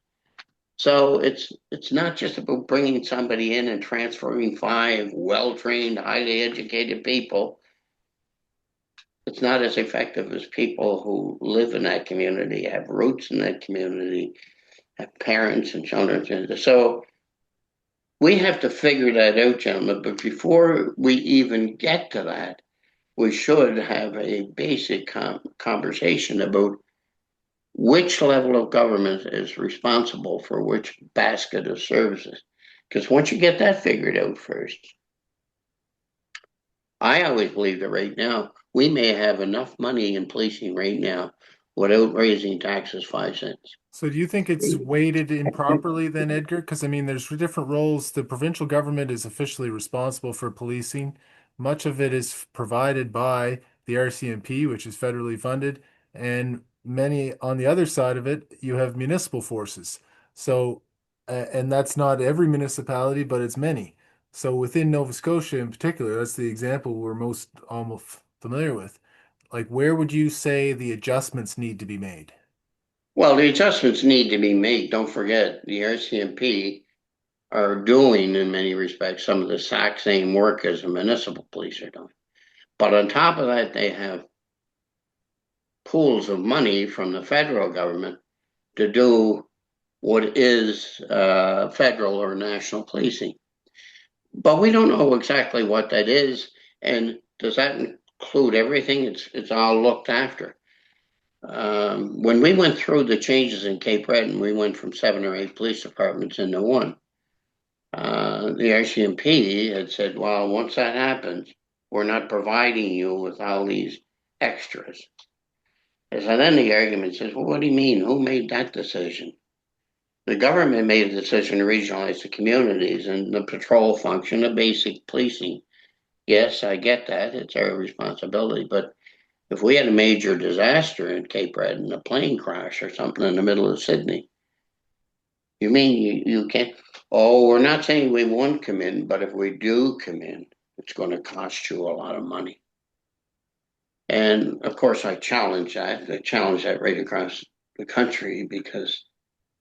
S3: So it's not just about bringing somebody in and transferring 5 well-trained, highly educated people. It's not as effective as people who live in that community, have roots in that community, have parents and children. So we have to figure that out, gentlemen. But before we even get to that, we should have a basic conversation about which level of government is responsible for which basket of services. Because once you get that figured out first, I always believe that right now we may have enough money in policing right now without raising taxes 5 cents.
S1: So do you think it's weighted improperly then, Edgar? Because I mean, there's different roles. The provincial government is officially responsible for policing. Much of it is provided by the RCMP, which is federally funded, and many on the other side of it, you have municipal forces. So, and that's not every municipality, but it's many. So within Nova Scotia in particular, that's the example we're most almost familiar with. Like, where would you say the adjustments need to be made?
S3: Well, the adjustments need to be made. Don't forget, the RCMP are doing, in many respects, some of the exact same work as the municipal police are doing. But on top of that, they have pools of money from the federal government to do what is federal or national policing. But we don't know exactly what that is. And does that include everything? It's all looked after. When we went through the changes in Cape Breton, we went from 7 or 8 police departments into one. The RCMP had said, well, once that happens, we're not providing you with all these extras. And so then the argument says, well, what do you mean? Who made that decision? The government made a decision to regionalize the communities and the patrol function, the basic policing. Yes, I get that. It's our responsibility. But if we had a major disaster in Cape Breton, a plane crash or something in the middle of Sydney, you mean you can't? Oh, we're not saying we won't come in, but if we do come in, it's going to cost you a lot of money. And of course, I challenge that. I challenge that right across the country because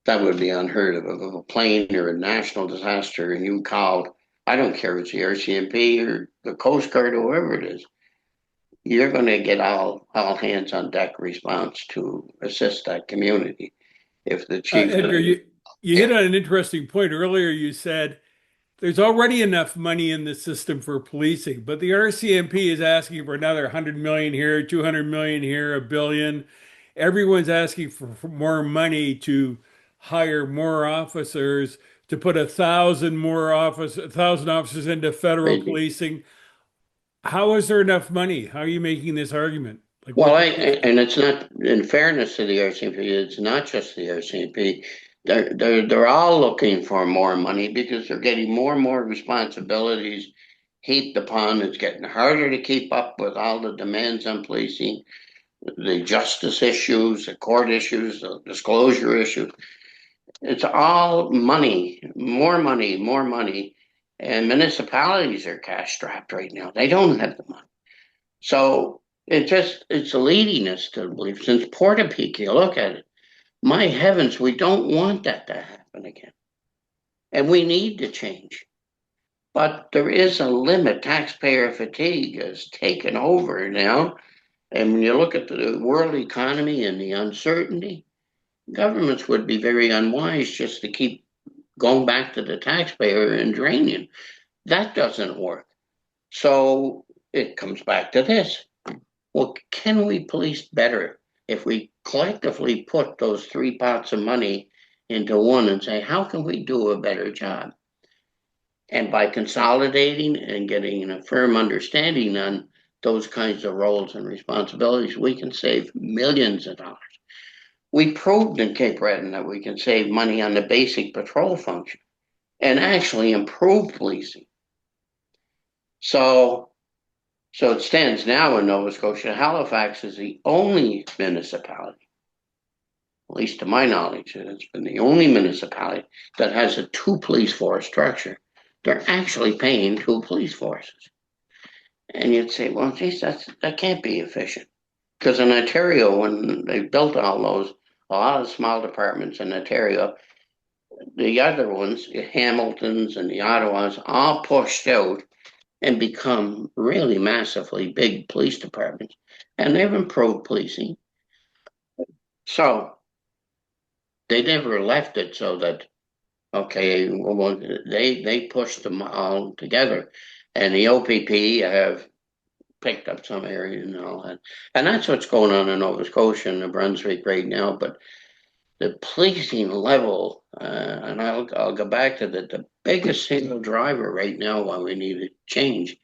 S3: that would be unheard of. If a plane or a national disaster and you called, I don't care if it's the RCMP or the Coast Guard or whoever it is, you're going to get all hands on deck response to assist that community. If the chief,
S2: Edgar, you
S3: yeah,
S2: hit on an interesting point earlier. You said there's already enough money in the system for policing, but the RCMP is asking for another 100 million here, 200 million here, a billion. Everyone's asking for more money to hire more officers, to put 1,000 officers into federal
S3: crazy.
S2: policing. How is there enough money? How are you making this argument? Like
S3: Well,
S2: what
S3: and it's not, in fairness to the RCMP, it's not just the RCMP. They're all looking for more money because they're getting more and more responsibilities heaped upon. It's getting harder to keep up with all the demands on policing, the justice issues, the court issues, the disclosure issues. It's all money, more money, more money. And municipalities are cash strapped right now. They don't have the money. So it's leading us to believe since Porta Peak, you look at it, my heavens, we don't want that to happen again. And we need to change. But there is a limit. Taxpayer fatigue has taken over now. And when you look at the world economy and the uncertainty, governments would be very unwise just to keep going back to the taxpayer and draining. That doesn't work. So it comes back to this. Well, can we police better if we collectively put those three pots of money into one and say, how can we do a better job? And by consolidating and getting a firm understanding on those kinds of roles and responsibilities, we can save millions of dollars. We proved in Cape Breton that we can save money on the basic patrol function and actually improve policing. So it stands now in Nova Scotia. Halifax is the only municipality, at least to my knowledge, it's been the only municipality that has a two police force structure. They're actually paying two police forces. And you'd say, well, geez, that can't be efficient. Because in Ontario, when they built all those, a lot of small departments in Ontario, the other ones, the Hamiltons and the Ottawas, all pushed out and become really massively big police departments. And they've improved policing. So they never left it so that, okay, well, they pushed them all together. And the OPP have picked up some areas and all that. And that's what's going on in Nova Scotia and New Brunswick right now. But the policing level, and I'll go back to the biggest single driver right now why we need to change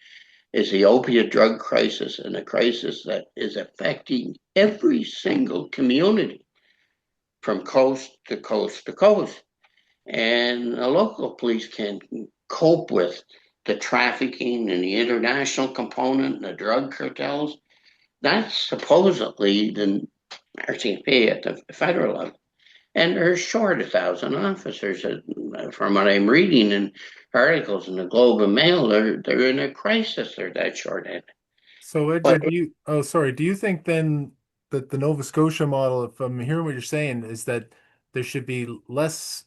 S3: is the opiate drug crisis, and a crisis that is affecting every single community from coast to coast to coast. And the local police can't cope with the trafficking and the international component and the drug cartels. That's supposedly the RCMP at the federal level. And they're short 1,000 officers. From what I'm reading in articles in the Globe and Mail, they're in a crisis. They're that short-handed.
S1: So Edgar,
S3: But
S1: do you think then that the Nova Scotia model, if I'm hearing what you're saying, is that there should be less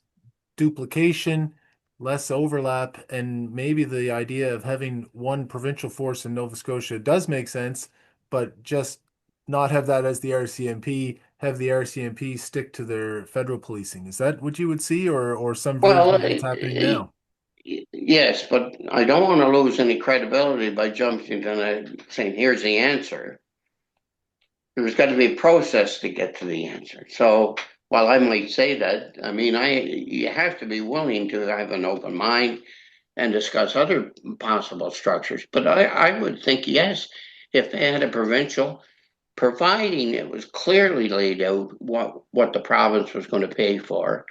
S1: duplication, less overlap, and maybe the idea of having one provincial force in Nova Scotia does make sense, but just not have that as the RCMP, have the RCMP stick to their federal policing. Is that what you would see, or some version
S3: well,
S1: of what's happening now?
S3: yes, but I don't want to lose any credibility by jumping to saying here's the answer. There's got to be a process to get to the answer. So while I might say that, I mean, you have to be willing to have an open mind and discuss other possible structures. But I would think yes, if they had a provincial, providing it was clearly laid out what the province was going to pay for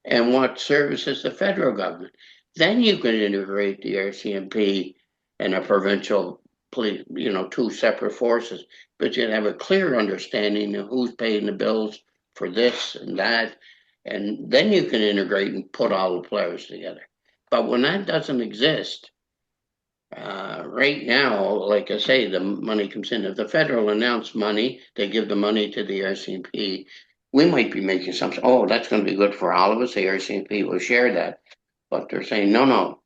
S3: and what services the federal government. Then you could integrate the RCMP and a provincial police, two separate forces, but you'd have a clear understanding of who's paying the bills for this and that. And then you can integrate and put all the players together. But when that doesn't exist, right now, like I say, the money comes in. If the federal announced money, they give the money to the RCMP. We might be making assumptions. Oh, that's going to be good for all of us. The RCMP will share that, but they're saying no, no.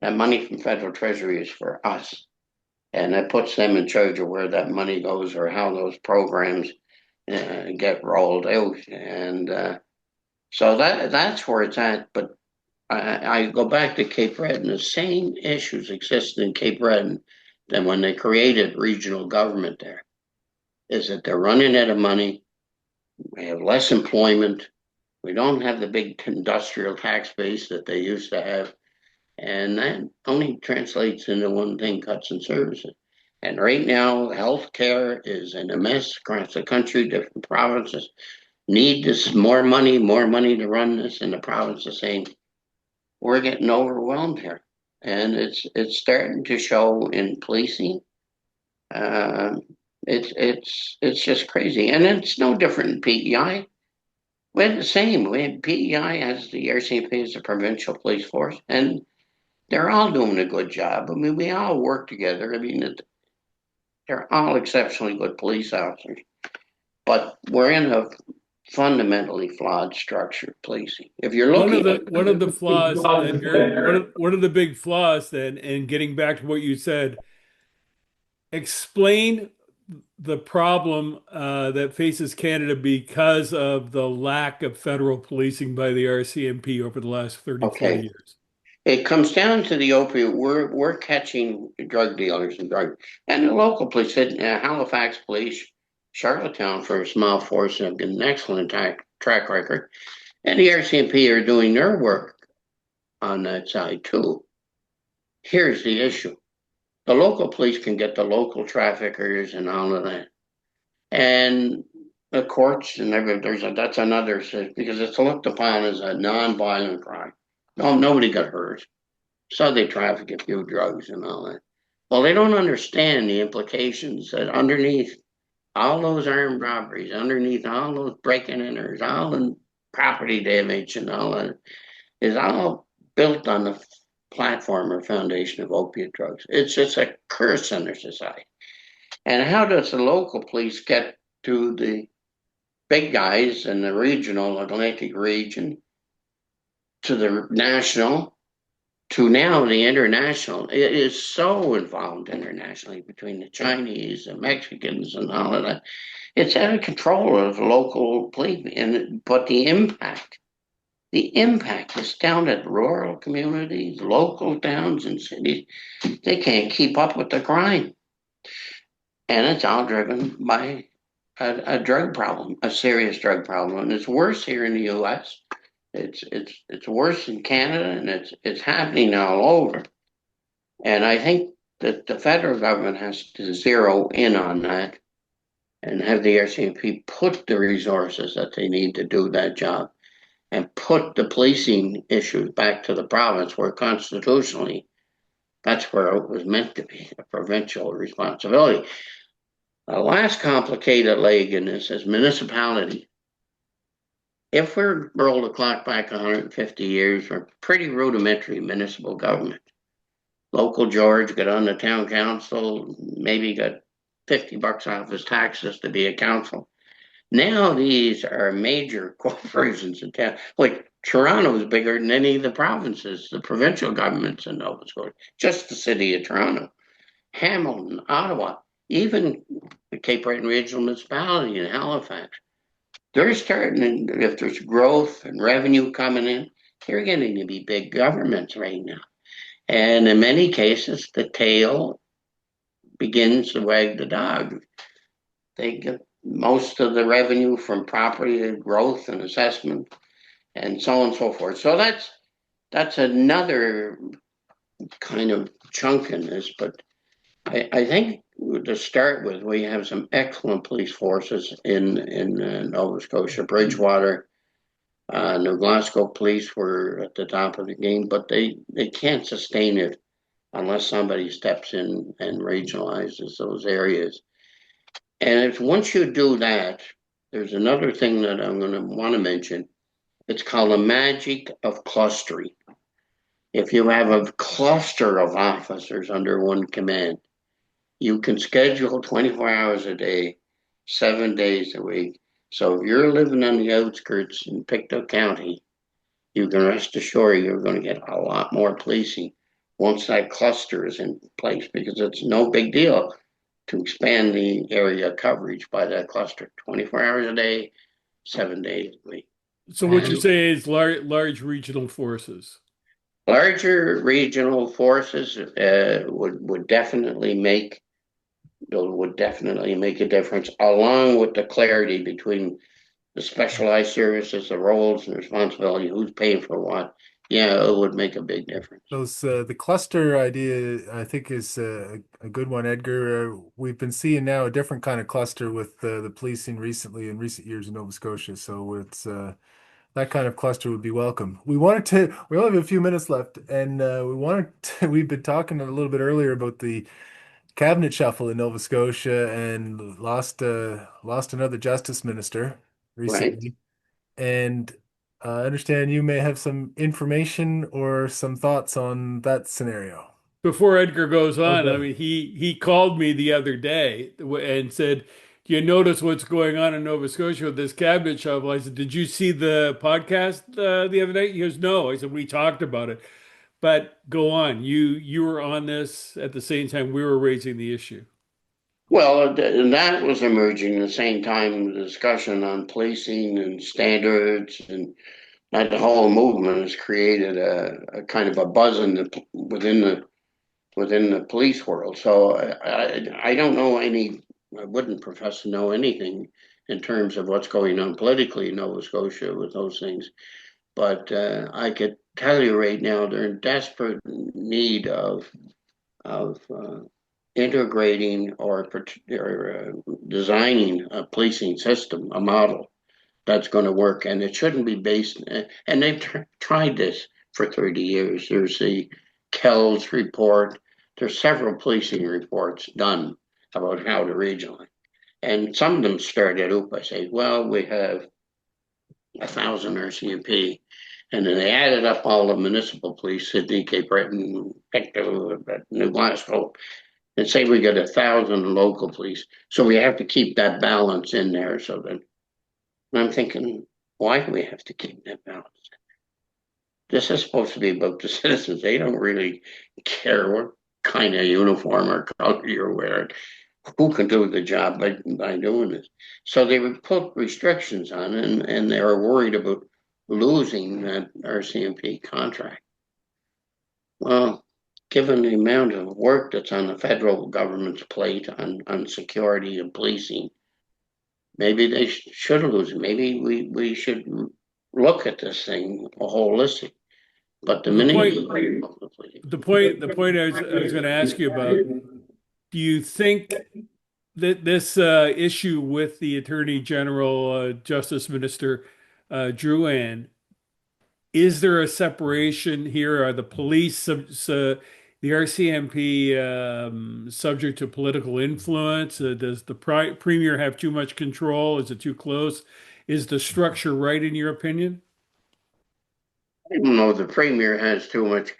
S3: That money from federal treasury is for us, and that puts them in charge of where that money goes or how those programs get rolled out. And so that's where it's at. But I go back to Cape Breton. The same issues exist in Cape Breton than when they created regional government there. Is that they're running out of money. We have less employment. We don't have the big industrial tax base that they used to have. And that only translates into one thing, cuts in services. And right now, healthcare is in a mess across the country. Different provinces need this more money to run this. And the province is saying, we're getting overwhelmed here. And it's starting to show in policing. Uh, it's just crazy. And it's no different in PEI. we're the same. PEI has the RCMP as the provincial police force, and they're all doing a good job. I mean, we all work together. I mean, they're all exceptionally good police officers, but we're in a fundamentally flawed structure of policing. If you're looking at
S2: One of the flaws, Edgar, one of the big flaws then, and getting back to what you said, explain the problem that faces Canada because of the lack of federal policing by the RCMP over the last 30, 40
S3: okay,
S2: years.
S3: it comes down to the opiate. We're catching drug dealers and and the local police, Halifax police, Charlottetown for a small force have got an excellent track record, and the RCMP are doing their work on that side too. Here's the issue: the local police can get the local traffickers and all of that, and the courts and that's another because it's looked upon as a non-violent crime. No, nobody got hurt. So they traffic a few drugs and all that. Well, they don't understand the implications that underneath all those armed robberies, underneath all those break-in enters, all the property damage and all that is all built on the platform or foundation of opiate drugs. It's just a curse in their society. And how does the local police get to the big guys in the regional Atlantic region, to the national, to now the international? It is so involved internationally between the Chinese and Mexicans and all of that. It's out of control of local police, but the impact is down at rural communities, local towns and cities. They can't keep up with the crime, and it's all driven by a drug problem, a serious drug problem, and it's worse here in the U.S. It's worse in Canada, and it's happening all over. And I think that the federal government has to zero in on that and have the RCMP put the resources that they need to do that job and put the policing issues back to the province where constitutionally that's where it was meant to be, a provincial responsibility. The last complicated leg in this is municipality. If we're roll the clock back 150 years, we're pretty rudimentary municipal government. Local George got on the town council, maybe got $50 off his taxes to be a council. Now these are major corporations in town. Like Toronto is bigger than any of the provinces, the provincial governments in Nova Scotia, just the city of Toronto, Hamilton, Ottawa, even the Cape Breton Regional Municipality in Halifax. They're starting, if there's growth and revenue coming in, they're getting to be big governments right now. And in many cases, the tail begins to wag the dog. They get most of the revenue from property growth and assessment and so on and so forth. So that's another kind of chunk in this. But I think to start with, we have some excellent police forces in Nova Scotia, Bridgewater. New Glasgow police were at the top of the game, but they can't sustain it unless somebody steps in and regionalizes those areas. And if once you do that, there's another thing that I'm going to want to mention. It's called the magic of clustering. If you have a cluster of officers under one command, you can schedule 24 hours a day, 7 days a week. So if you're living on the outskirts in Pictou County, you can rest assured you're going to get a lot more policing once that cluster is in place because it's no big deal to expand the area coverage by that cluster 24 hours a day, 7 days a week.
S2: So what you say is large regional forces.
S3: Larger regional forces would definitely make a difference, along with the clarity between the specialized services, the roles and responsibility, who's paying for what. Yeah, it would make a big difference.
S1: Those the cluster idea, I think, is a good one, Edgar. We've been seeing now a different kind of cluster with the policing recently in recent years in Nova Scotia. So it's that kind of cluster would be welcome. We only have a few minutes left, and we've been talking a little bit earlier about the cabinet shuffle in Nova Scotia and lost another justice minister
S3: Right.
S1: recently. And I understand you may have some information or some thoughts on that scenario.
S2: Before Edgar goes on, I
S1: Okay.
S2: mean, he called me the other day and said, "Do you notice what's going on in Nova Scotia with this cabinet shuffle?" I said, "Did you see the podcast the other night?" He goes, "No." I said, "We talked about it." But go on. You were on this at the same time we were raising the issue.
S3: Well, and that was emerging at the same time the discussion on policing and standards, and that whole movement has created a kind of a buzz within the police world. So I don't know any, I wouldn't profess to know anything in terms of what's going on politically in Nova Scotia with those things. But I could tell you right now, they're in desperate need of integrating or designing a policing system, a model that's going to work, and it shouldn't be based. And they've tried this for 30 years. There's the Kells report. There's several policing reports done about how to regionalize, and some of them started out by saying, "Well, we have 1,000 RCMP." And then they added up all the municipal police, Sydney, Cape Breton, Pictou, New Glasgow, and say we got 1,000 local police. So we have to keep that balance in there. So that I'm thinking, why do we have to keep that balance? This is supposed to be about the citizens. They don't really care what kind of uniform or color you're wearing. Who can do the job by doing this? So they would put restrictions on, and they were worried about losing that RCMP contract. Well, given the amount of work that's on the federal government's plate on security and policing, maybe they should lose it. Maybe we should look at this thing holistic. But the
S2: Well,
S3: minute you
S2: the point I was going to ask you about, do you think that this issue with the Attorney General, Justice Minister Drouin, is there a separation here? Are the police, the RCMP, subject to political influence? Does the premier have too much control? Is it too close? Is the structure right in your opinion?
S3: I don't know, the premier has too much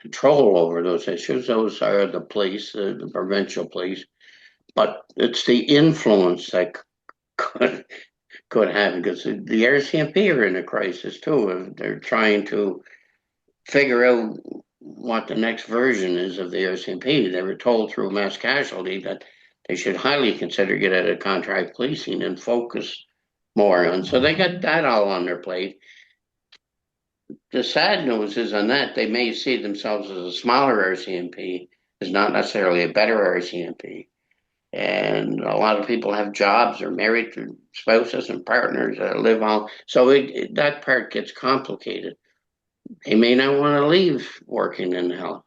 S3: control over those issues. Those are the police, the provincial police, but it's the influence that could could happen because the RCMP are in a crisis too. They're trying to figure out what the next version is of the RCMP. They were told through mass casualty that they should highly consider get out of contract policing and focus more on. So they got that all on their plate. The sad news is on that they may see themselves as a smaller RCMP, is not necessarily a better RCMP. And a lot of people have jobs or married to spouses and partners that live on. So that part gets complicated. They may not want to leave working in the health.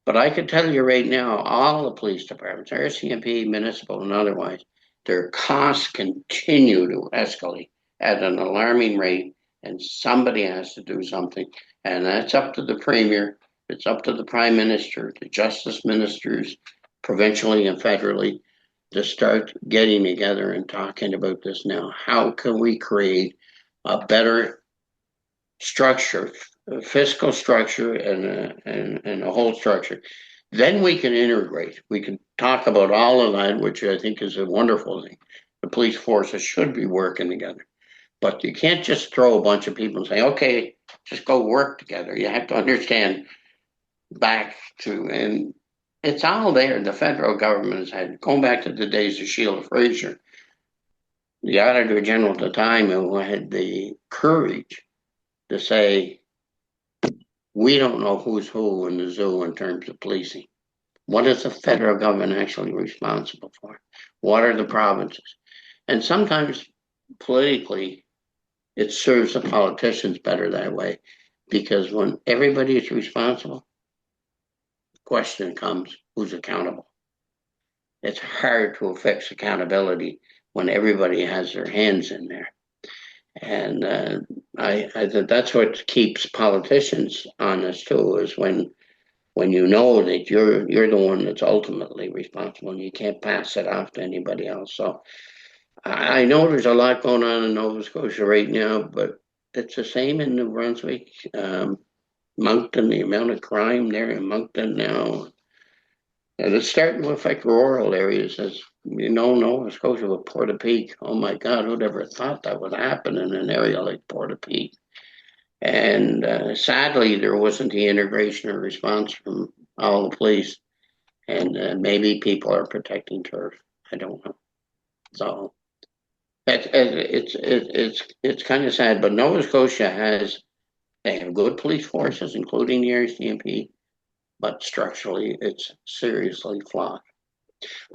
S3: But I can tell you right now, all the police departments, RCMP, municipal, and otherwise, their costs continue to escalate at an alarming rate, and somebody has to do something. And that's up to the premier, it's up to the prime minister, the justice ministers, provincially and federally, to start getting together and talking about this now. How can we create a better structure, a fiscal structure, and a whole structure? Then we can integrate. We can talk about all of that, which I think is a wonderful thing. The police forces should be working together, but you can't just throw a bunch of people and say, "Okay, just go work together." You have to understand back to, and it's all there. The federal government has had, going back to the days of Sheila Fraser, the Auditor General at the time, who had the courage to say, we don't know who's who in the zoo in terms of policing. What is the federal government actually responsible for? What are the provinces? And sometimes politically, it serves the politicians better that way, because when everybody is responsible, the question comes, who's accountable? It's hard to fix accountability when everybody has their hands in there. And I think that's what keeps politicians honest too, is when you know that you're the one that's ultimately responsible and you can't pass it off to anybody else. So I know there's a lot going on in Nova Scotia right now, but it's the same in New Brunswick. Moncton, the amount of crime there in Moncton now, and it's starting to affect rural areas. As you know, Nova Scotia with Portapique. Oh my God, who'd ever thought that would happen in an area like Portapique? And sadly, there wasn't the integration or response from all the police. And maybe people are protecting turf. I don't know. So it's kind of sad. But Nova Scotia has they have good police forces, including the RCMP, but structurally it's seriously flawed.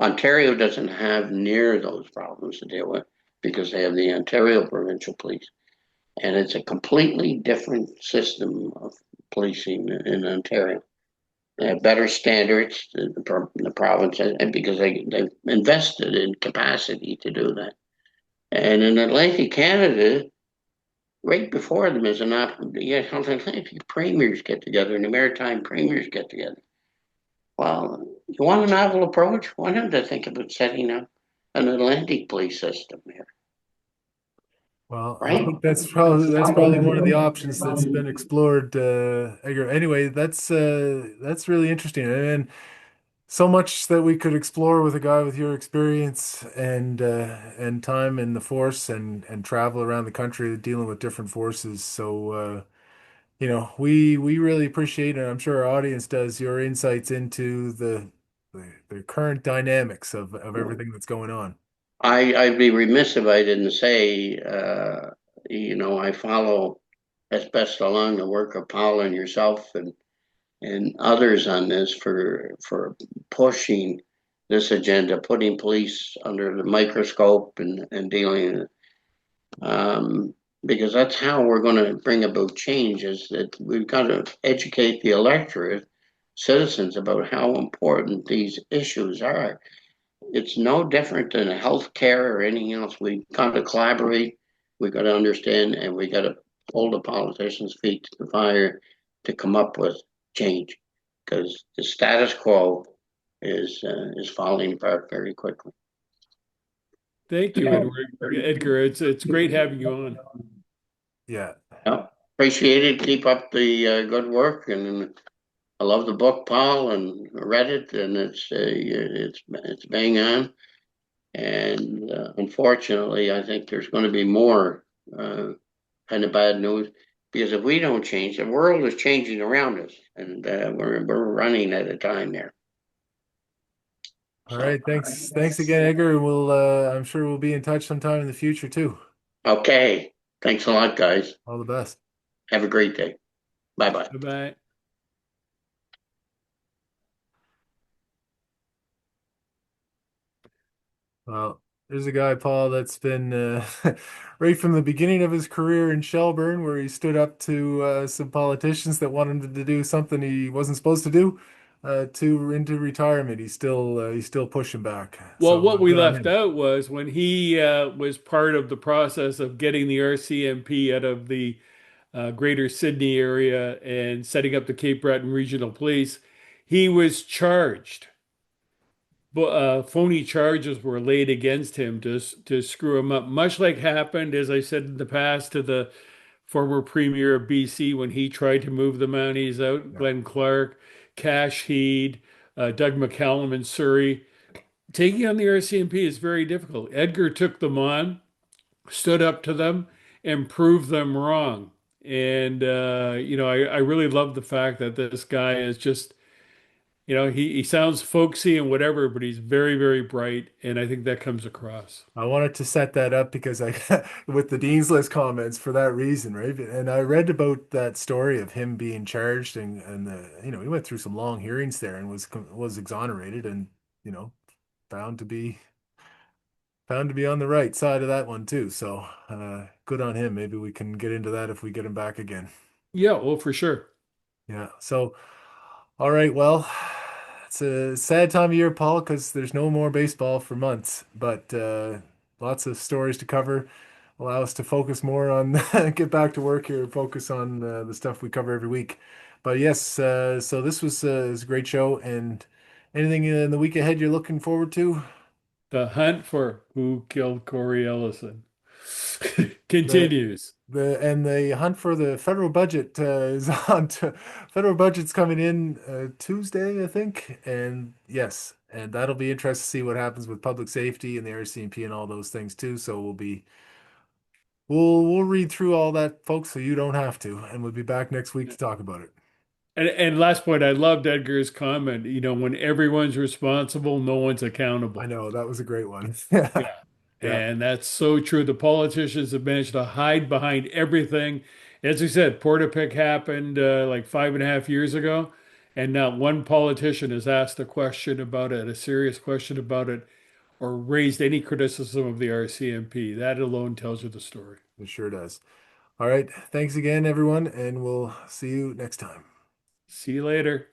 S3: Ontario doesn't have near those problems to deal with because they have the Ontario Provincial Police, and it's a completely different system of policing in Ontario. They have better standards than the province, and because they've invested in capacity to do that. And in Atlantic Canada, right before them is an Atlantic premiers get together and the maritime premiers get together. Well, you want a novel approach? Why don't they think about setting up an Atlantic police system here,
S1: Well, I
S3: right?
S1: think that's probably one of the options that's been explored, Edgar. Anyway, that's really interesting, and so much that we could explore with a guy with your experience and time in the force and travel around the country dealing with different forces. So we really appreciate, and I'm sure our audience does, your insights into the current dynamics of everything that's going on.
S3: I'd be remiss if I didn't say, I follow as best along the work of Paul and yourself and others on this for pushing this agenda, putting police under the microscope and dealing um, because that's how we're going to bring about change. Is that we've got to educate the electorate, citizens, about how important these issues are. It's no different than health care or anything else. We've got to collaborate. We've got to understand, and we got to hold the politicians' feet to the fire to come up with change, because the status quo is falling apart very quickly.
S2: Thank you, Edgar. It's great having you on.
S1: Yeah.
S3: Yeah, appreciate it. Keep up the good work, and I love the book, Paul, and read it, and it's bang on. And unfortunately, I think there's going to be more uh, kind of bad news because if we don't change, the world is changing around us, and we're running at a time there.
S1: All
S3: So,
S1: right. Thanks again, Edgar. And I'm sure we'll be in touch sometime in the future too.
S3: okay, thanks a lot, guys.
S1: All the best.
S3: Have a great day. Bye bye.
S2: Bye bye.
S1: Well, there's a guy, Paul, that's been right from the beginning of his career in Shelburne, where he stood up to some politicians that wanted him to do something he wasn't supposed to do, to into retirement. He's still pushing back.
S2: Well,
S1: So
S2: what we
S1: good on
S2: left
S1: him.
S2: out was when he was part of the process of getting the RCMP out of the greater Sydney area and setting up the Cape Breton Regional Police, he was charged. But phony charges were laid against him to screw him up, much like happened, as I said in the past, to the former premier of BC when he tried to move the Mounties out,
S1: Yeah.
S2: Glenn Clark, Cash Heed, Doug McCallum in Surrey. Taking on the RCMP is very difficult. Edgar took them on, stood up to them, and proved them wrong. And, I really love the fact that this guy is just, he sounds folksy and whatever, but he's very, very bright. And I think that comes across.
S1: I wanted to set that up because I, with the Dean's List comments for that reason, right? And I read about that story of him being charged and he went through some long hearings there and was exonerated and, you know, found to be found to be on the right side of that one too. So, good on him. Maybe we can get into that if we get him back again.
S2: Yeah, well, for sure.
S1: Yeah. So, all right. Well, it's a sad time of year, Paul, because there's no more baseball for months, but lots of stories to cover. Allow us to focus more on get back to work here and focus on the stuff we cover every week. But yes, so this was a great show. And anything in the week ahead you're looking forward to?
S2: The hunt for who killed Corey Ellison
S1: The
S2: continues.
S1: the hunt for the federal budget is on. Federal budget's coming in Tuesday, I think, and yes, and that'll be interesting to see what happens with public safety and the RCMP and all those things too. So we'll read through all that, folks, so you don't have to, and we'll be back next week to talk about it.
S2: And last point, I loved Edgar's comment. When everyone's responsible, no one's
S1: I
S2: accountable.
S1: know that was a great one.
S2: Yeah.
S1: Yeah,
S2: And that's so true. The politicians have managed to hide behind everything. As I said, Portapic happened like 5.5 years ago, and not one politician has asked a question about it, a serious question about it, or raised any criticism of the RCMP. That alone tells you the story.
S1: it sure does. All right, thanks again, everyone, and we'll see you next time.
S2: See you later.